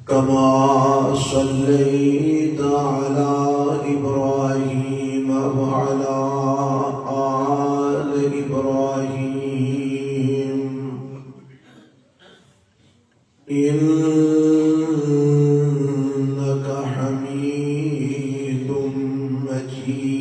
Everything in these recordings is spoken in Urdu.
كما صليت على إبراهيم وعلى آل إبراهيم إنك حميد مجيد.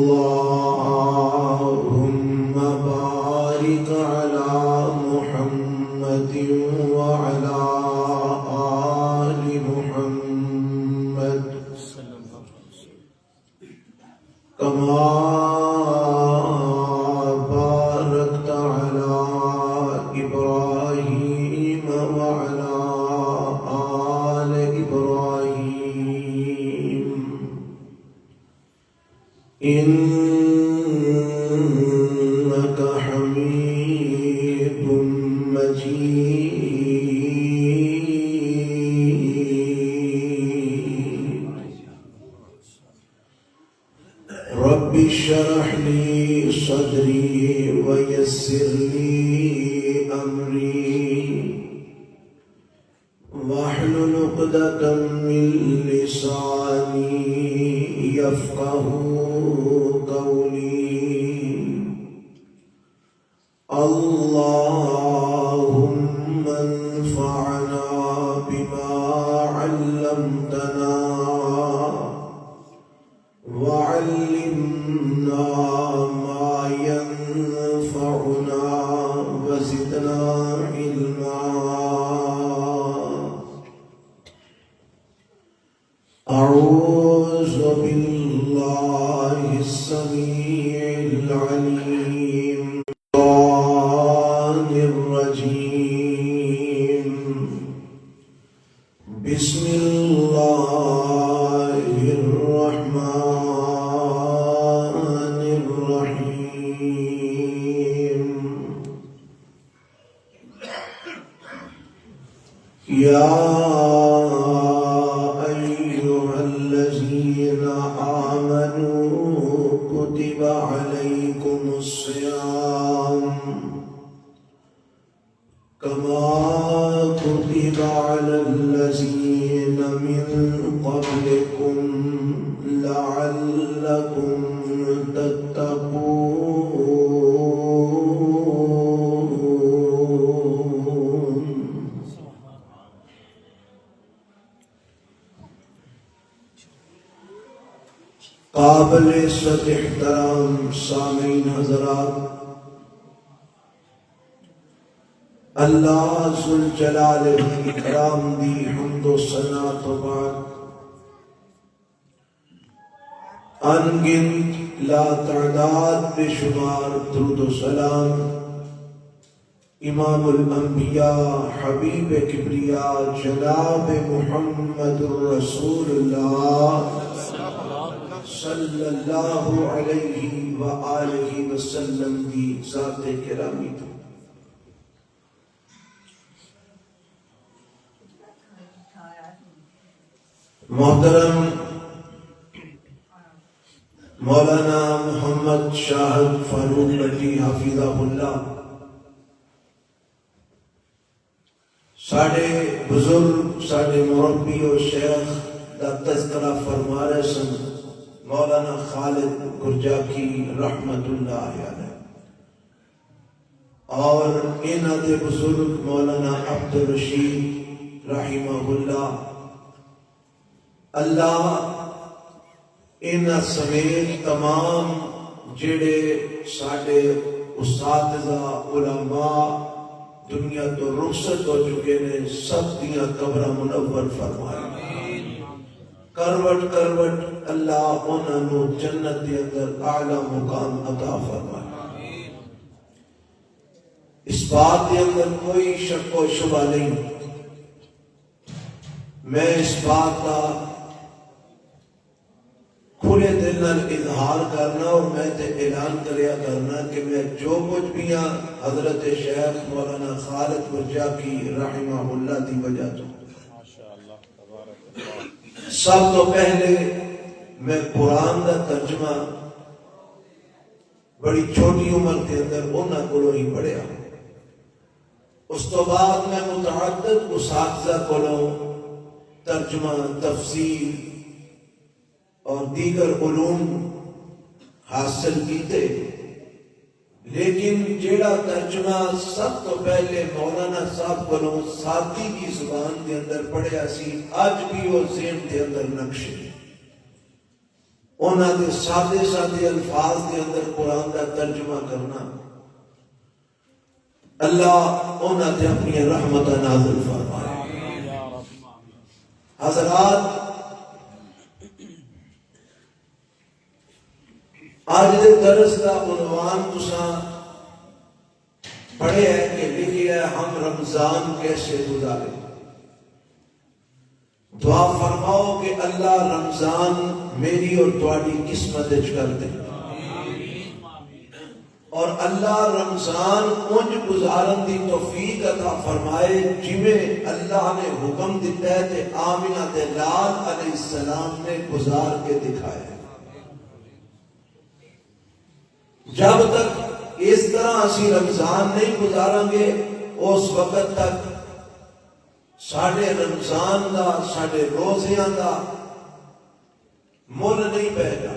اللهم بارك على محمد وعلى آل محمد كما باركت على إبراهيم وعلى آل إبراهيم إنك حميد مجيد. رب اشرح لي صدري ويسر لي أمري واحلل عقدة من لساني يفقه قولي. اللهم انفعنا بما علمتنا وعلمنا ما ينفعنا وزدنا علما. أعوذ بالله السميع العليم من الشيطان الرجيم. بسم الله الرحمن الرحيم. يا أيها الذين آمنوا كتب عليكم الصيام كما كتب على الذين من قبلكم لعلكم تتقون. قابل عزت احترام سامعین حضرات، اللہ ذوالجلال والاکرام دی حمد و ثنا تو بعد انگنت لا تعداد بے شمار درود و سلام امام الانبیاء حبیب کبریا جناب محمد الرسول اللہ صلی اللہ علیہ وآلہ وسلم دی ذات کرامی تو. محترم مولانا محمد شاہد فاروق بٹی حفظہ اللہ ساڑھے بزرگ ساڑھے مربی و شیخ دا تذکرہ فرما رہے سن مولانا خالد گرجاکی رحمت اللہ علیہ، اور انہاں دے بزرگ مولانا عبدالرشید رحمہ اللہ. اللہ انہاں سمیت تمام جڑے ساڈے اساتذہ علماء دنیا تو رخصت ہو چکے نے سب دیاں قبرہ منور فرمائے. کروٹ کروٹ اللہ انہاں نو جنت دے اندر اعلیٰ مقام عطا فرمائے. اس بات دے اندر کوئی شک و شبہ نہیں، میں اس بات کا کھلے دل نال اظہار کرنا اور میں تے اعلان کریا کرنا کہ میں جو کچھ بھی ہاں حضرت شیخ مولانا خالد گرجاکی رحمہ اللہ دی وجہ تو. سب تو پہلے میں قرآن کا ترجمہ بڑی چھوٹی عمر کے اندر انہاں کو ہی پڑھیا. اس تو بعد میں متعدد اساتذہ کو ترجمہ، تفسیر اور دیگر علوم حاصل کیتے، لیکن جیڑا ترجمہ سب تو پہلے مولانا صاحب کو سادی کی زبان کے اندر پڑھیا سی، اج بھی وہ ذہن کے اندر نقش ہے. انہاں دے سادے سادے الفاظ کے اندر قرآن کا ترجمہ کرنا، اللہ انہاں تے اپنی رحمت نازل فرمائے. حضرات، آج دے درس کا عنوان تساں پڑھے ہے کہ لکھی ہے ہم رمضان کیسے گزارے. دعا فرماؤ کہ اللہ رمضان میری اور تواڈی قسمت وچ کر دے، اور اللہ رمضان انج گزارن دی توفیق عطا فرمائے جویں اللہ نے حکم دیتا ہے تے آمنہ دے لال علیہ السلام نے گزار کے دکھایا. جب تک اس طرح اسی رمضان نہیں گزاریں گے اس وقت تک ساڑھے رمضان دا، ساڑھے روزیاں دا مل نہیں پہ گا.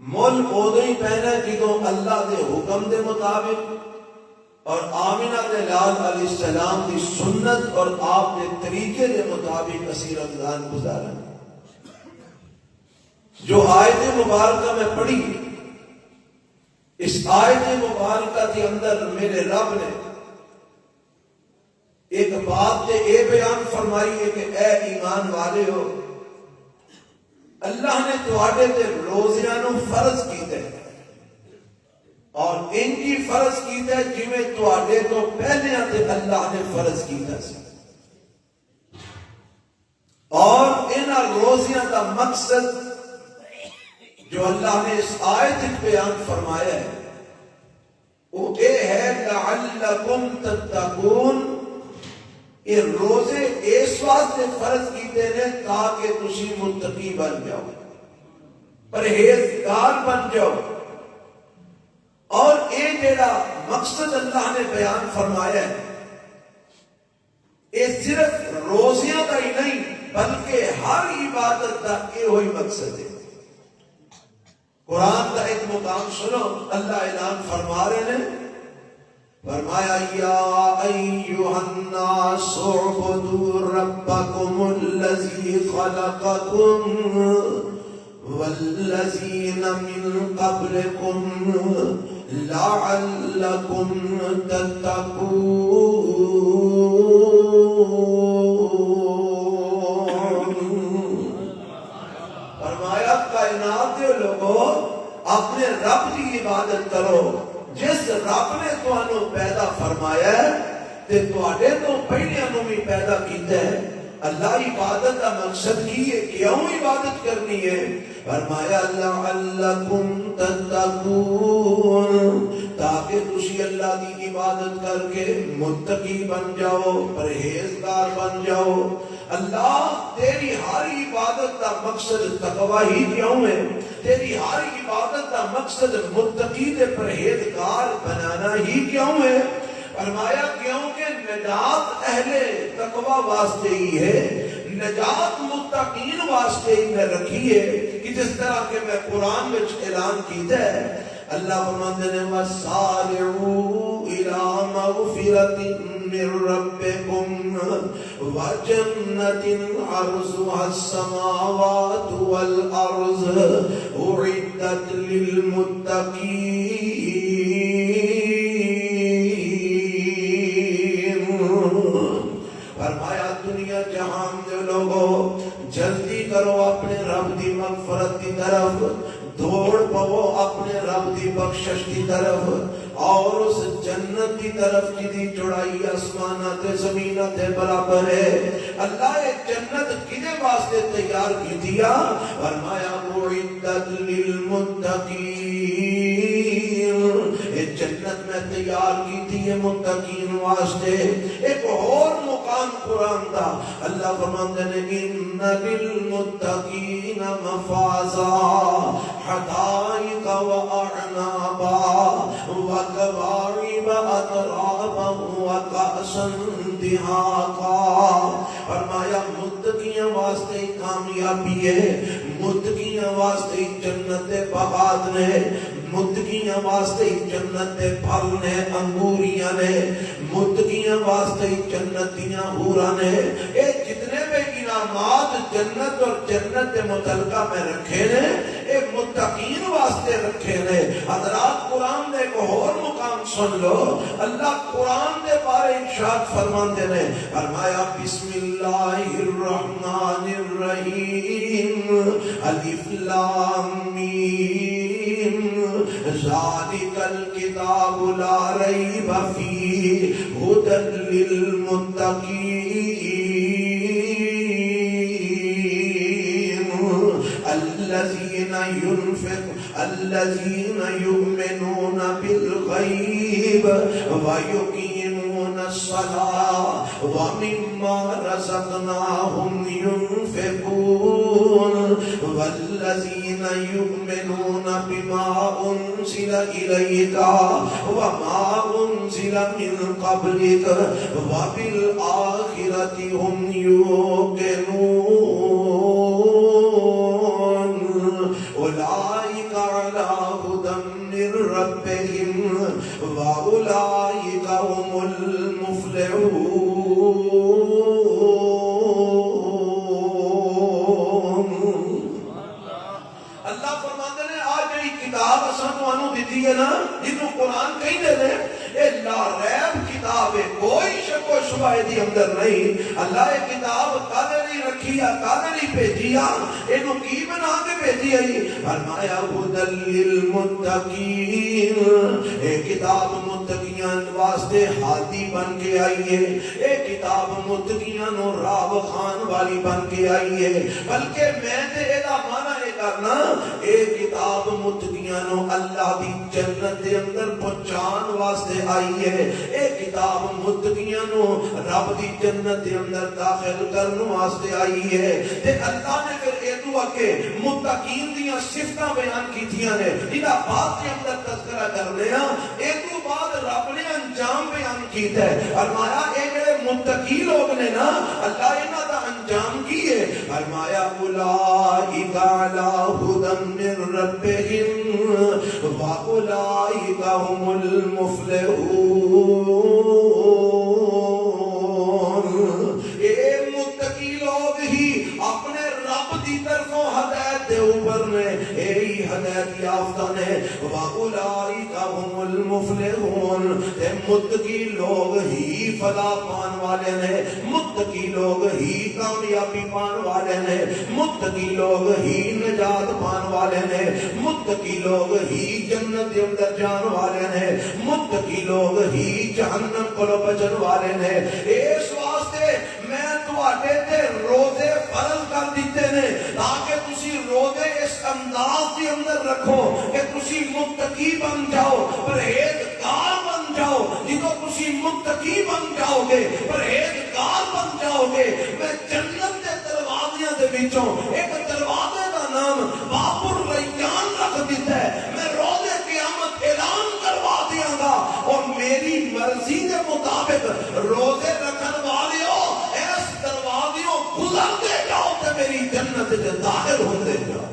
مل ادو ہی پہنا جدوں اللہ دے حکم دے مطابق اور آمنہ دے لال علیہ السلام دی سنت اور آپ دے طریقے دے مطابق اسی رمضان گزاریں. جو آیت مبارکہ میں پڑھی، اس آیت مبارکہ کے اندر میرے رب نے ایک بات تے اے بیان فرمائی ہے کہ اے ایمان والے ہو، اللہ نے تواڈے تے روزیاں نو فرض کیتے اور ان کی فرض کیتے جویں تواڈے تو پہلے تے اللہ نے فرض کیتا سی. اور ان روزیاں کا مقصد جو اللہ نے اس آیت بیان فرمایا ہے وہ یہ ہے لعلکم تتقون. یہ روزے اس واسطے فرض کیتے ہیں تاکہ تسی متقی بن جاؤ، پرہیزگار بن جاؤ. اور یہ جڑا مقصد اللہ نے بیان فرمایا ہے یہ صرف روزیاں کا ہی نہیں بلکہ ہر عبادت کا یہ ہوئی مقصد ہے. قرآن کا ایک مقام سنو، اللہ اعلان فرما رہے ہیں، فرمایا یا ایھا الناس اعبدوا ربکم الذی خلقکم والذین من قبلکم لعلکم تتقون. فرمایا کائنات کے لوگوں اپنے رب کی عبادت کرو جس رب نے تانوں پیدا فرمایا ہے تے تواڈے تو پہلیاں نوں بھی پیدا کیتا ہے. اللہ عبادت کا مقصد کی ہے، کیوں عبادت کرنی ہے؟ فرمایا لعلکم تتقون، تاکہ تسی اللہ کی عبادت کر کے متقی بن جاؤ، پرہیزگار بن جاؤ. اللہ تیری ہر عبادت کا مقصد تقوی ہی کیوں ہے؟ تیری ہر عبادت کا مقصد متقی تے پرہیزگار بنانا ہی کیوں ہے؟ فرمایا کیونکہ نجات اہل تقوی واسطے ہی ہے، نجات متقین واسطے ہی میں رکھی ہے کہ جس طرح کہ میں قرآن میں اعلان کیتا ہے. اللہ فرماتے ہیں وَسَارِعُوا إِلَىٰ مَغْفِرَةٍ مِّن رَّبِّكُمْ وَجَنَّةٍ عَرْضُهَا السَّمَاوَاتُ وَالْأَرْضُ أُعِدَّتْ لِلْمُتَّقِينَ. فرمایا دنیا جہان دے لوگوں جلدی کرو اپنے رب دی مغفرت دی طرف، دوڑ پو اپنے رب دی بخشش دی طرف اور اس جنت کی طرف جدی چوڑائی آسمانہ تے زمینہ تے برابر ہے. اللہ یہ جنت کدے واسطے تیار کی دیا؟ فرمایا اعدت للمتقین، یہ جنت میں تیار کی تھی متقین واسطے. ایک اور مقام قرآن دا اللہ فرماتے ہیں ان للمتقین مفازا حدائق و اعنابا وكواعب أترابا وكأسا دهاقا. فرمایا متقیاں واسطے کامیابی ہے، متقیاں واسطے جنت بغات نے، متقیاں واسطے جنت پھل نے، انگوریاں نے، متقیاں واسطے جنتیاں حوراں نے. اے جتنے بھی انعامات جنت اور جنت متعلقہ میں رکھے نے، اے متقین واسطے رکھے نے. حضرات قرآن دے ایک اور مقام سن لو. اللہ قرآن دے بارے ارشاد فرماندے نے، فرمایا بسم اللہ الرحمن الرحیم الف لام میم ذالک الکتاب لا ریب فیہ ھدی للمتقین الذین یؤمنون بالغیب ویقیمون الصلاة ومما رزقناهم ينفقون والذین یؤمنون بما انزل الیک وما انزل من قبلک وبالآخرة هم یوقنون اولئک علی ھدی من ربهم واولئک هم المفلحون. اللہ فرماتے ہیں آج یہ کتاب اساں تانوں دتی ہے نا، جنوں قرآن کہندے نے، اے لا ریب کتاب ہے، کوئی شک و شبہ دی اندر نہیں. اللہ یہ کتاب کالے نہیں رکھی ہے، کالے نہیں بھیجی ہے، اینو کی بنا کے بھیجی ہے؟ فرمایا ھدی للمتقین. اے کتاب متقیاں واسطے ہادی بن کے آئی ہے، اے کتاب متقیاں نو راہ خان والی بن کے آئی ہے. بلکہ میں تے ایدا مانا یہ کرنا، اے کتاب متقیاں نو اللہ دی جنت دے اندر پہنچان واسطے آئی ہے. اے کتاب متقیاں نو رب دی جنت دے اندر داخل کرن واسطے آئی ہے. تے اللہ نے پھر اے دعا کہ متقین دیاں صفتاں بیان کیتیاں نے، جنہاں بات کے اندر تذکرہ کر لیا. اے تو بعد رب نے انجام بیان کیتا ہے. فرمایا اے جڑے متقی لوگ نے نا، اللہ انہاں دا انجام کی ہے. فرمایا اولئک علی ھدی من ربہم واولئک هم المفلحون. اے متقی لوگ ہی اپنے رب دی طرفوں ہدایت دے اوپر نے، اے ہدایت یافتہ نے. واولئک هم المفلحون. تے متقی لوگ ہی فلاح پان والے نے، متقی لوگ ہی کامیابی پان والے نے، متقی لوگ ہی نجات پان والے نے، متقی لوگ ہی جنت دے اندر جان والے نے، متقی لوگ ہی جہنم کو بچن والے نے. اس واسطے میں تواڈے تے روزے فرض کر دیتے نے تاکہ تسی روزے اس انداز کے اندر رکھو کہ تسی متقی بن جاؤ، پرہیزگار بن جاؤ. جدو تسی متقی بن جاؤ گے، پرہیزگار بن جاؤ گے، میں جنت کے دروازیاں دے وچوں ایک دروازے دا نام باب الریان رکھ دیتا ہے. میں روزے قیامت اعلان کروا دیاں گا اور میری مرضی کے مطابق روزے رکھن والیو اس دروازیوں گزرتے جاؤ تے میری جنت دے داخل ہوندے جاؤ.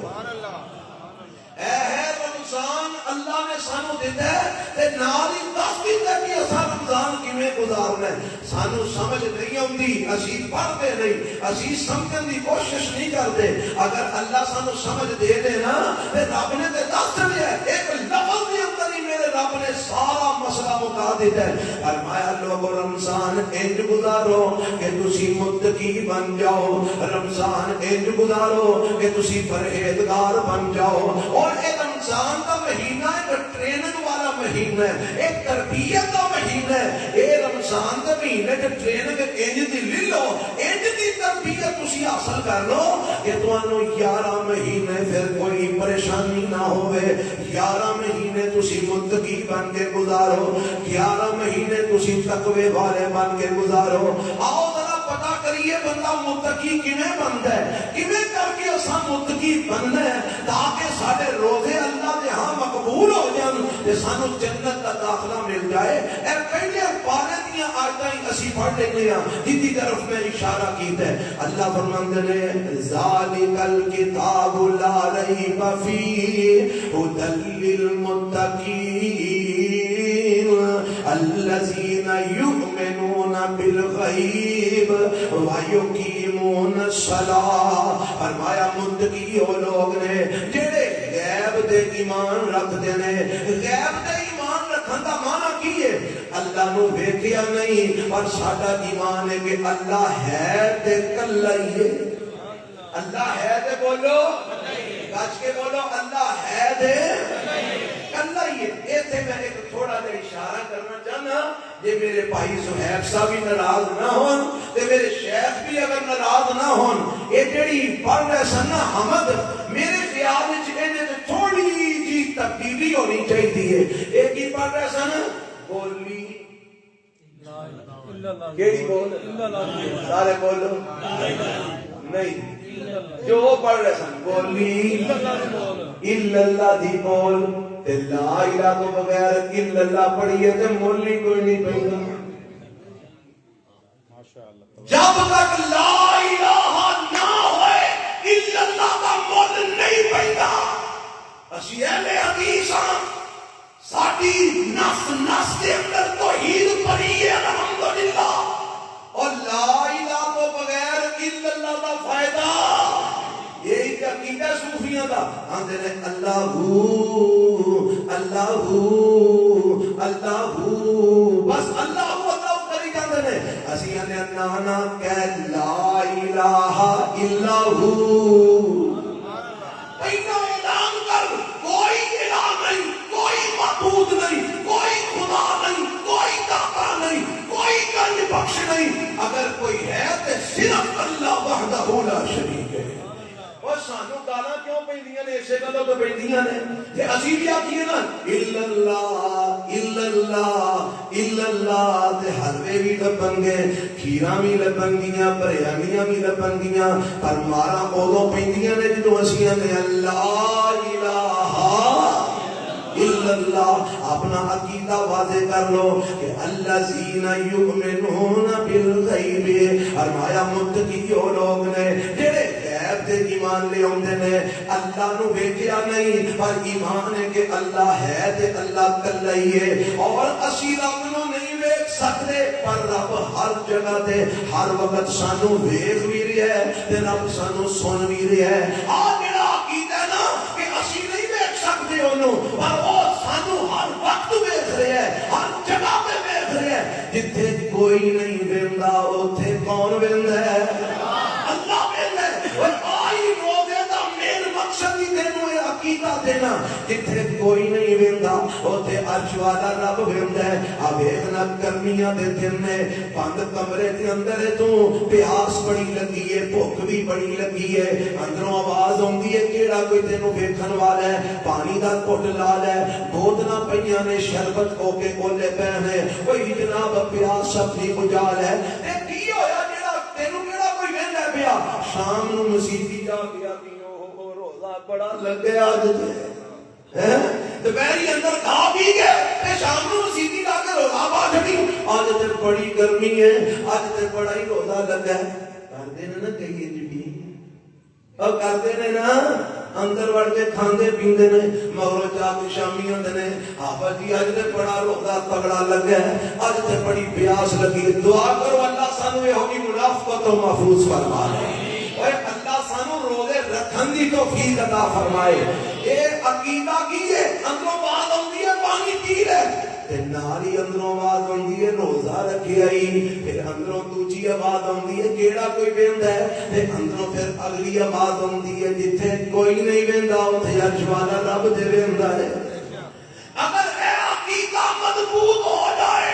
اے ہے رمضان اللہ نے سانو دیتا ہے تے نال ہی دس دیتا کہ اساں رمضان کیویں گزارنا ہے. سانو سمجھ نہیں آتی، اسی پڑھتے نہیں، اسی سمجھن دی کوشش نہیں کرتے. اگر اللہ سانو سمجھ دے دے نا تے رب نے تے دس دیا ایک لفظ دے اندر ہی میرے رب نے سارا مسئلہ مکا دیتا ہے. فرمایا لوگو رمضان انج گزارو کہ تسی متقی بن جاؤ، رمضان انج گزارو کہ تسی پرہیزگار بن جاؤ. اور ایک رمضان کا مہینہ ایک ٹریننگ والا مہینہ ہے، ایک تربیت کا مہینہ ہے. اے رمضان کا مہینہ جو ٹریننگ انج دی لے لو، انج دی تربیت تسی حاصل کر لو کہ تانوں 11 مہینے پھر کوئی پریشانی نہ ہوئے. 11 مہینے تسی متقی بن کے گزارو، 11 مہینے تسی تقوی والے بن کے گزارو. آؤ ذرا پتہ کریے بندہ متقی کیویں بندا ہے، کیویں کر کے اساں متقی بننا ہے تاکہ سارے روزے اللہ دے ہاں مقبول ہو جان تے سانو جنت دا داخلہ مل جائے. اے پہلے پارے دیا آیتیں اسی پڑھ لینے ہیں جدی طرف میں اشارہ کیتا ہے. اللہ فرماندے نے ذالک الکتاب لا ریب فیہ ھدی للمتقین الذین یؤمنون بالغیب ویقیمون الصلاۃ. فرمایا متقی وہ لوگ نے جڑے غیب دے ایمان رکھتے ہیں. غیب دے ایمان رکھن دا معنی کی ہے؟ اللہ نو ویکھیا نہیں اور ساڈا ایمان ہے کہ اللہ ہے تے کلا ہی ہے. اللہ ہے تے بولو گج کے بولو اللہ ہے تے کلا ہی ہے. ایتھے میں ایک تھوڑا جہا اشارہ کرنا چاہنا جے میرے بھائی سہیب صاحب بھی ناراض نہ ہون تے میرے شیخ بھی اگر ناراض نہ ہون. یہ جڑی پڑھ رہے سن نا حمد میرے خیال وچ اینے تے تھوڑی جی تبدیلی ہونی چاہیے. ایک ہی پڑھ رہے سن بولی کیڑی بول سارے بولو نہیں جو پڑھ رہے سن بولی الا اللہ دی بول تے لا الہ تو بغیر الا اللہ پڑھیے تے مول ہی کوئی نہیں پڑھا. جب تک لا الہ نہ ہوئے الا اللہ کا مول نہیں پڑھا. اسی اہل حدیث ہاں ساڈی نفس نفس دے اندر توحید پڑھی ہے الحمدللہ. اور لا الہ تو بغیر الا اللہ کا فائدہ یہی کہ عقیدہ صوفیاں دا آندے نے اللہ اللہ اللہ بس اللہ اللہ کری جاندے نے. اسی نے نانا کہ لا الہ الا ہو پہلا اعلان کر کوئی الہ نہیں کوئی معبود نہیں کوئی خدا نہیں کوئی داتا نہیں کوئی گنج بخش نہیں. اگر کوئی ہے تو صرف اللہ وحدہ لا شریک ہے. اور سانو گالاں کیوں پیندیاں نے؟ اسے گلوں تو پیندیاں نے کہ اسی بھی آکھیے نا الا اللہ تے حلوے بھی لبن گے کھیراں بھی لبن گیاں بریانیاں بھی لبن گیاں پر مارا اودوں پیندیاں نے جدوں اسی نے اللہ الہ الا اللہ. اپنا عقیدہ واضح کر لو کہ الذین یؤمنون بالغیب. فرمایا متقی وہ لوگ نے جڑے غیب تے ایمان لے اوندے نے. اللہ نو ویکھیا نہیں پر ایمان ہے کہ اللہ ہے تے اللہ کلا ہی ہے. اور اسی رب نو نہیں ویکھ سکتے پر رب ہر جگہ تے ہر وقت سانو ویکھ بھی رہا ہے تے رب سانو سن بھی رہا ہے. آ جڑا عقیدہ ہے نا کہ اسی نہیں ویکھ سکتے اونوں پر او سانو ہر وقت ویکھ رہا ہے ہر جگہ پہ ویکھ رہا ہے. جتھے کوئی نہیں ویندا اوتھے کون ویندا ہے؟ اللہ ویندا ہے. اور آئی روزے دا مین مقصد ہی تینوں اے عقیدہ دینا جتھے کوئی نہیں ویندا اوتھے عرش والا رب ویندا ہے. آ ویکھ نہ گرمیاں دے دن نے بند کمرے دے اندر تو پیاس بڑی لگی ہے بھوک بھی بڑی لگی ہے اندروں آواز آندی ہے کیڑا کوئی تینوں ویکھن والا ہے پانی دا گھٹ لا لے بوتلاں پیاں نے شربت ہو کے کولے پے نے کوئی جناب پیاس اپنی بجھا لے. اے کی ہویا جڑا تینوں کیڑا کوئی ویندا پیا شام نو مسیتی جا گیا کیوں روزہ بڑا لگیا اج دوپہری اندر کھا پی گئے تے شام نو مسیتی جا کے روزہ پا چھڈی. اج تے بڑی گرمی ہے اج تے بڑا ہی روزہ لگا ہے. کردے نے نا کئی جی اور کردے نے نا اندر وڑ کے کھاندے پیندے نے مغرو جا کے شامی ہوندے نے حافظ جی اج تے بڑا روزہ تگڑا لگا ہے اج تے بڑی پیاس لگی. دعا کرو اللہ سانو یہو جی منافقت تو محفوظ فرما دے. اور اللہ سانو روزے رکھن دی توفیق عطا فرمائے. اے عقیدہ کی ہے اندروں آواز آندی ہے پانی پی لے تے نال ہی اندروں آواز آندی ہے روزہ رکھیا ہی. پھر اندروں دوجی آواز آندی ہے کیڑا کوئی ویندا ہے تے اندروں پھر اگلی آواز آندی ہے جتھے کوئی نہیں ویندا اوتھے عرش والا رب تے ویندا ہے. اگر اے عقیدہ مضبوط ہو جائے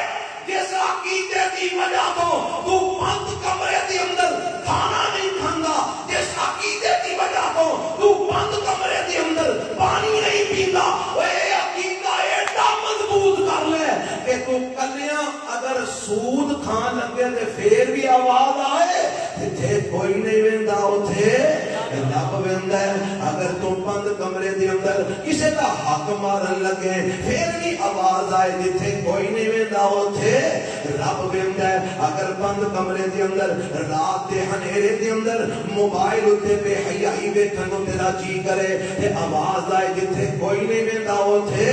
جس عقیدے کی وجہ تو بند کمرے کے اندر کھانا نہیں کھاندا جس عقیدے کی وجہ تو بند کمرے کے اندر پانی نہیں پیندا اے عقیدہ ایڈا مضبوط کر لے کہ تو کلیاں اگر سود کھان لگے تے پھر بھی آواز آئے جتھے کوئی نہیں ویندا اوتھے رب ویندا ہے. اگر تو بند کمرے دے اندر کسے دا حق مارن لگے پھر بھی آواز آئے جتھے کوئی نہیں ویندا اوتھے رب ویندا ہے. اگر بند کمرے دے اندر رات دے ہنیرے دے اندر موبائل اتے بے حیائی ویکھن نوں تیرا جی کرے تے آواز آئے جتھے کوئی نہیں ویندا اوتھے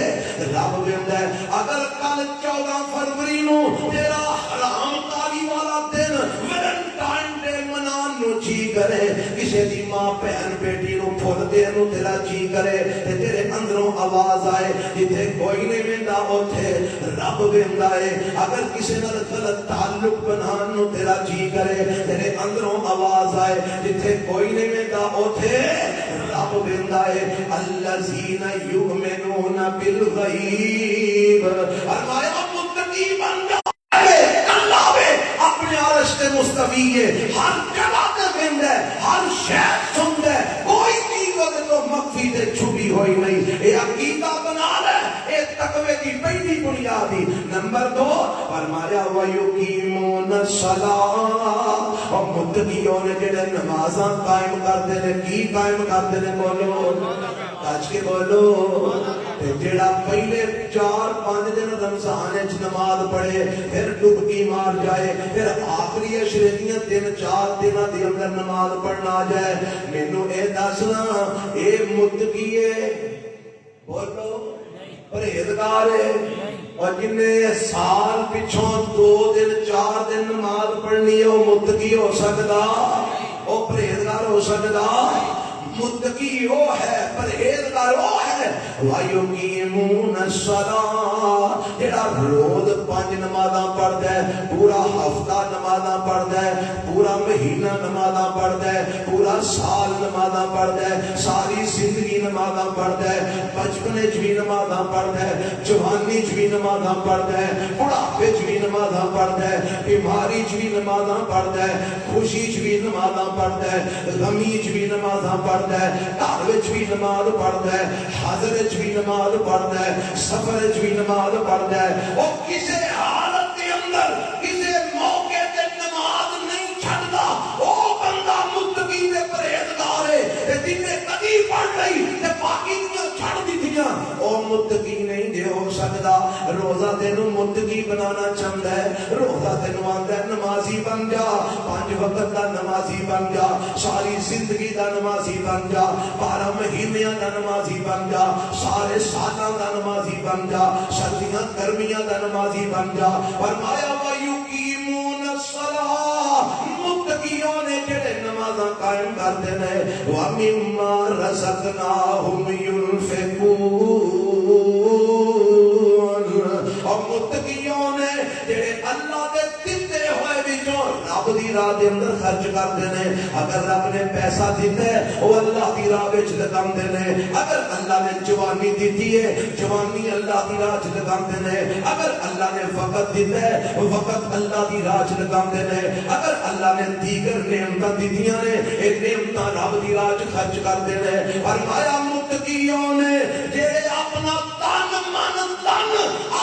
رب ویندا ہے. اگر کل 14 فروری نوں تیرا حرام کاری والا دن ویلنٹائن ڈے منان نوں جی کرے کسے دی ماں بہن بیٹی نوں پھل دین نوں تیرا جی کرے تے تیرے اندروں آواز آئے جتھے کوئی نہیں ویندا اوتھے رب ویندا ہے. اگر کسے نال غلط تعلق بنان نوں تیرا جی کرے تیرے اندروں آواز آئے جتھے کوئی نہیں ویندا اوتھے رب ویندا ہے. الذین یؤمنون بالغیب فرمایا متقی بن جا اللہ وے اپنے عرش تے مستوی ہے ہر جگہ تے ویندا ہے ہر شے سندا ہے کوئی چیز تے تو مخفی تے چھپی ہوئی نہیں. اے عقیدہ بنا لے اے تقوی دی پہلی بنیاد. نمبر 2 فرمایا وَيُقِيمُونَ الصَّلَاةَ اور متقیوں نے جڑے نمازاں قائم کردے نے کی قائم کردے نے بولو آج کے بولو جڑا پہلے 4-5 دن رمضان وچ نماز پڑھے پھر ڈبکی مار جائے پھر آخری اشرتیاں 3-4 دنوں دے اندر نماز پڑھنا جائے مینوں اے دسنا اے متقی ہے بولو پرہیزگار ہے. اور جنہیں سال پچھوں 2 دن 4 دن نماز پڑھنی ہے وہ متقی ہو سکتا وہ پرہیزگار ہو سکتا. متقی وہ ہے پرہیزگار وہ ہے وَيُقِيمُونَ الصَّلَاةَ جڑا روز 5 نمازاں پڑھدا ہے پورا ہفتہ نمازاں پڑھدا ہے پورا مہینہ نمازاں پڑھدا ہے پورا سال نمازاں پڑھدا ہے ساری زندگی نمازاں پڑھدا ہے بچپن وچ بھی نمازاں پڑھدا ہے جوانی وچ بھی نمازاں پڑھدا ہے بڑھاپے وچ بھی نمازاں پڑھدا ہے بیماری وچ بھی نمازاں پڑھدا ہے خوشی وچ بھی نمازاں پڑھدا ہے غمی وچ بھی نمازاں پڑھدا ہے گھر وچ بھی نماز پڑھدا ہے حاضر وچ بھی نماز پڑھدا ہے سفر وچ بھی نماز پڑھدا ہے وہ کسے حالت کے اندر کسے موقع تے نماز نہیں چھڈدا وہ بندہ متقی تے پرہیزگار ہے جن نے کبھی پڑھ لئی تے باقی دیاں چھڈ دتیاں او متقی نہیں جے ہو سکدا. روزہ تینوں متقی بنانا چاہندا ہے روزہ تینوں آندا ہے نمازی بن جا 5 وقت دا نمازی بن جا ساری زندگی دا نمازی بن جا 12 مہینیاں دا نمازی بن جا سارے سالاں دا نمازی بن جا سردیاں گرمیاں دا نمازی بن جا. فرمایا وَيُقِيمُونَ الصَّلَاةَ متقیوں نے جڑے نمازاں قائم کردے نے وَمِمَّا رَزَقْنَاهُمْ يُنْفِقُونَ اور متقیوں نے جڑے اللہ دے دتے ہوئے وچوں رب دی راہ دے اندر خرچ کردے نے. اگر رب نے پیسہ دیتا ہے وہ اللہ دی راہ وچ لگاندے نے. اگر اللہ نے جوانی دیتی ہے جوانی اللہ دی راہ وچ لگاندے نے. اگر اللہ نے وقت دیتا ہے وقت اللہ دی راہ وچ لگاندے نے. اگر اللہ نے دیگر نعمتاں دتیاں نے اے نعمتاں رب دی راہ وچ خرچ کردے نے. فرمایا متقیوں نے جڑے اپنا تن من دن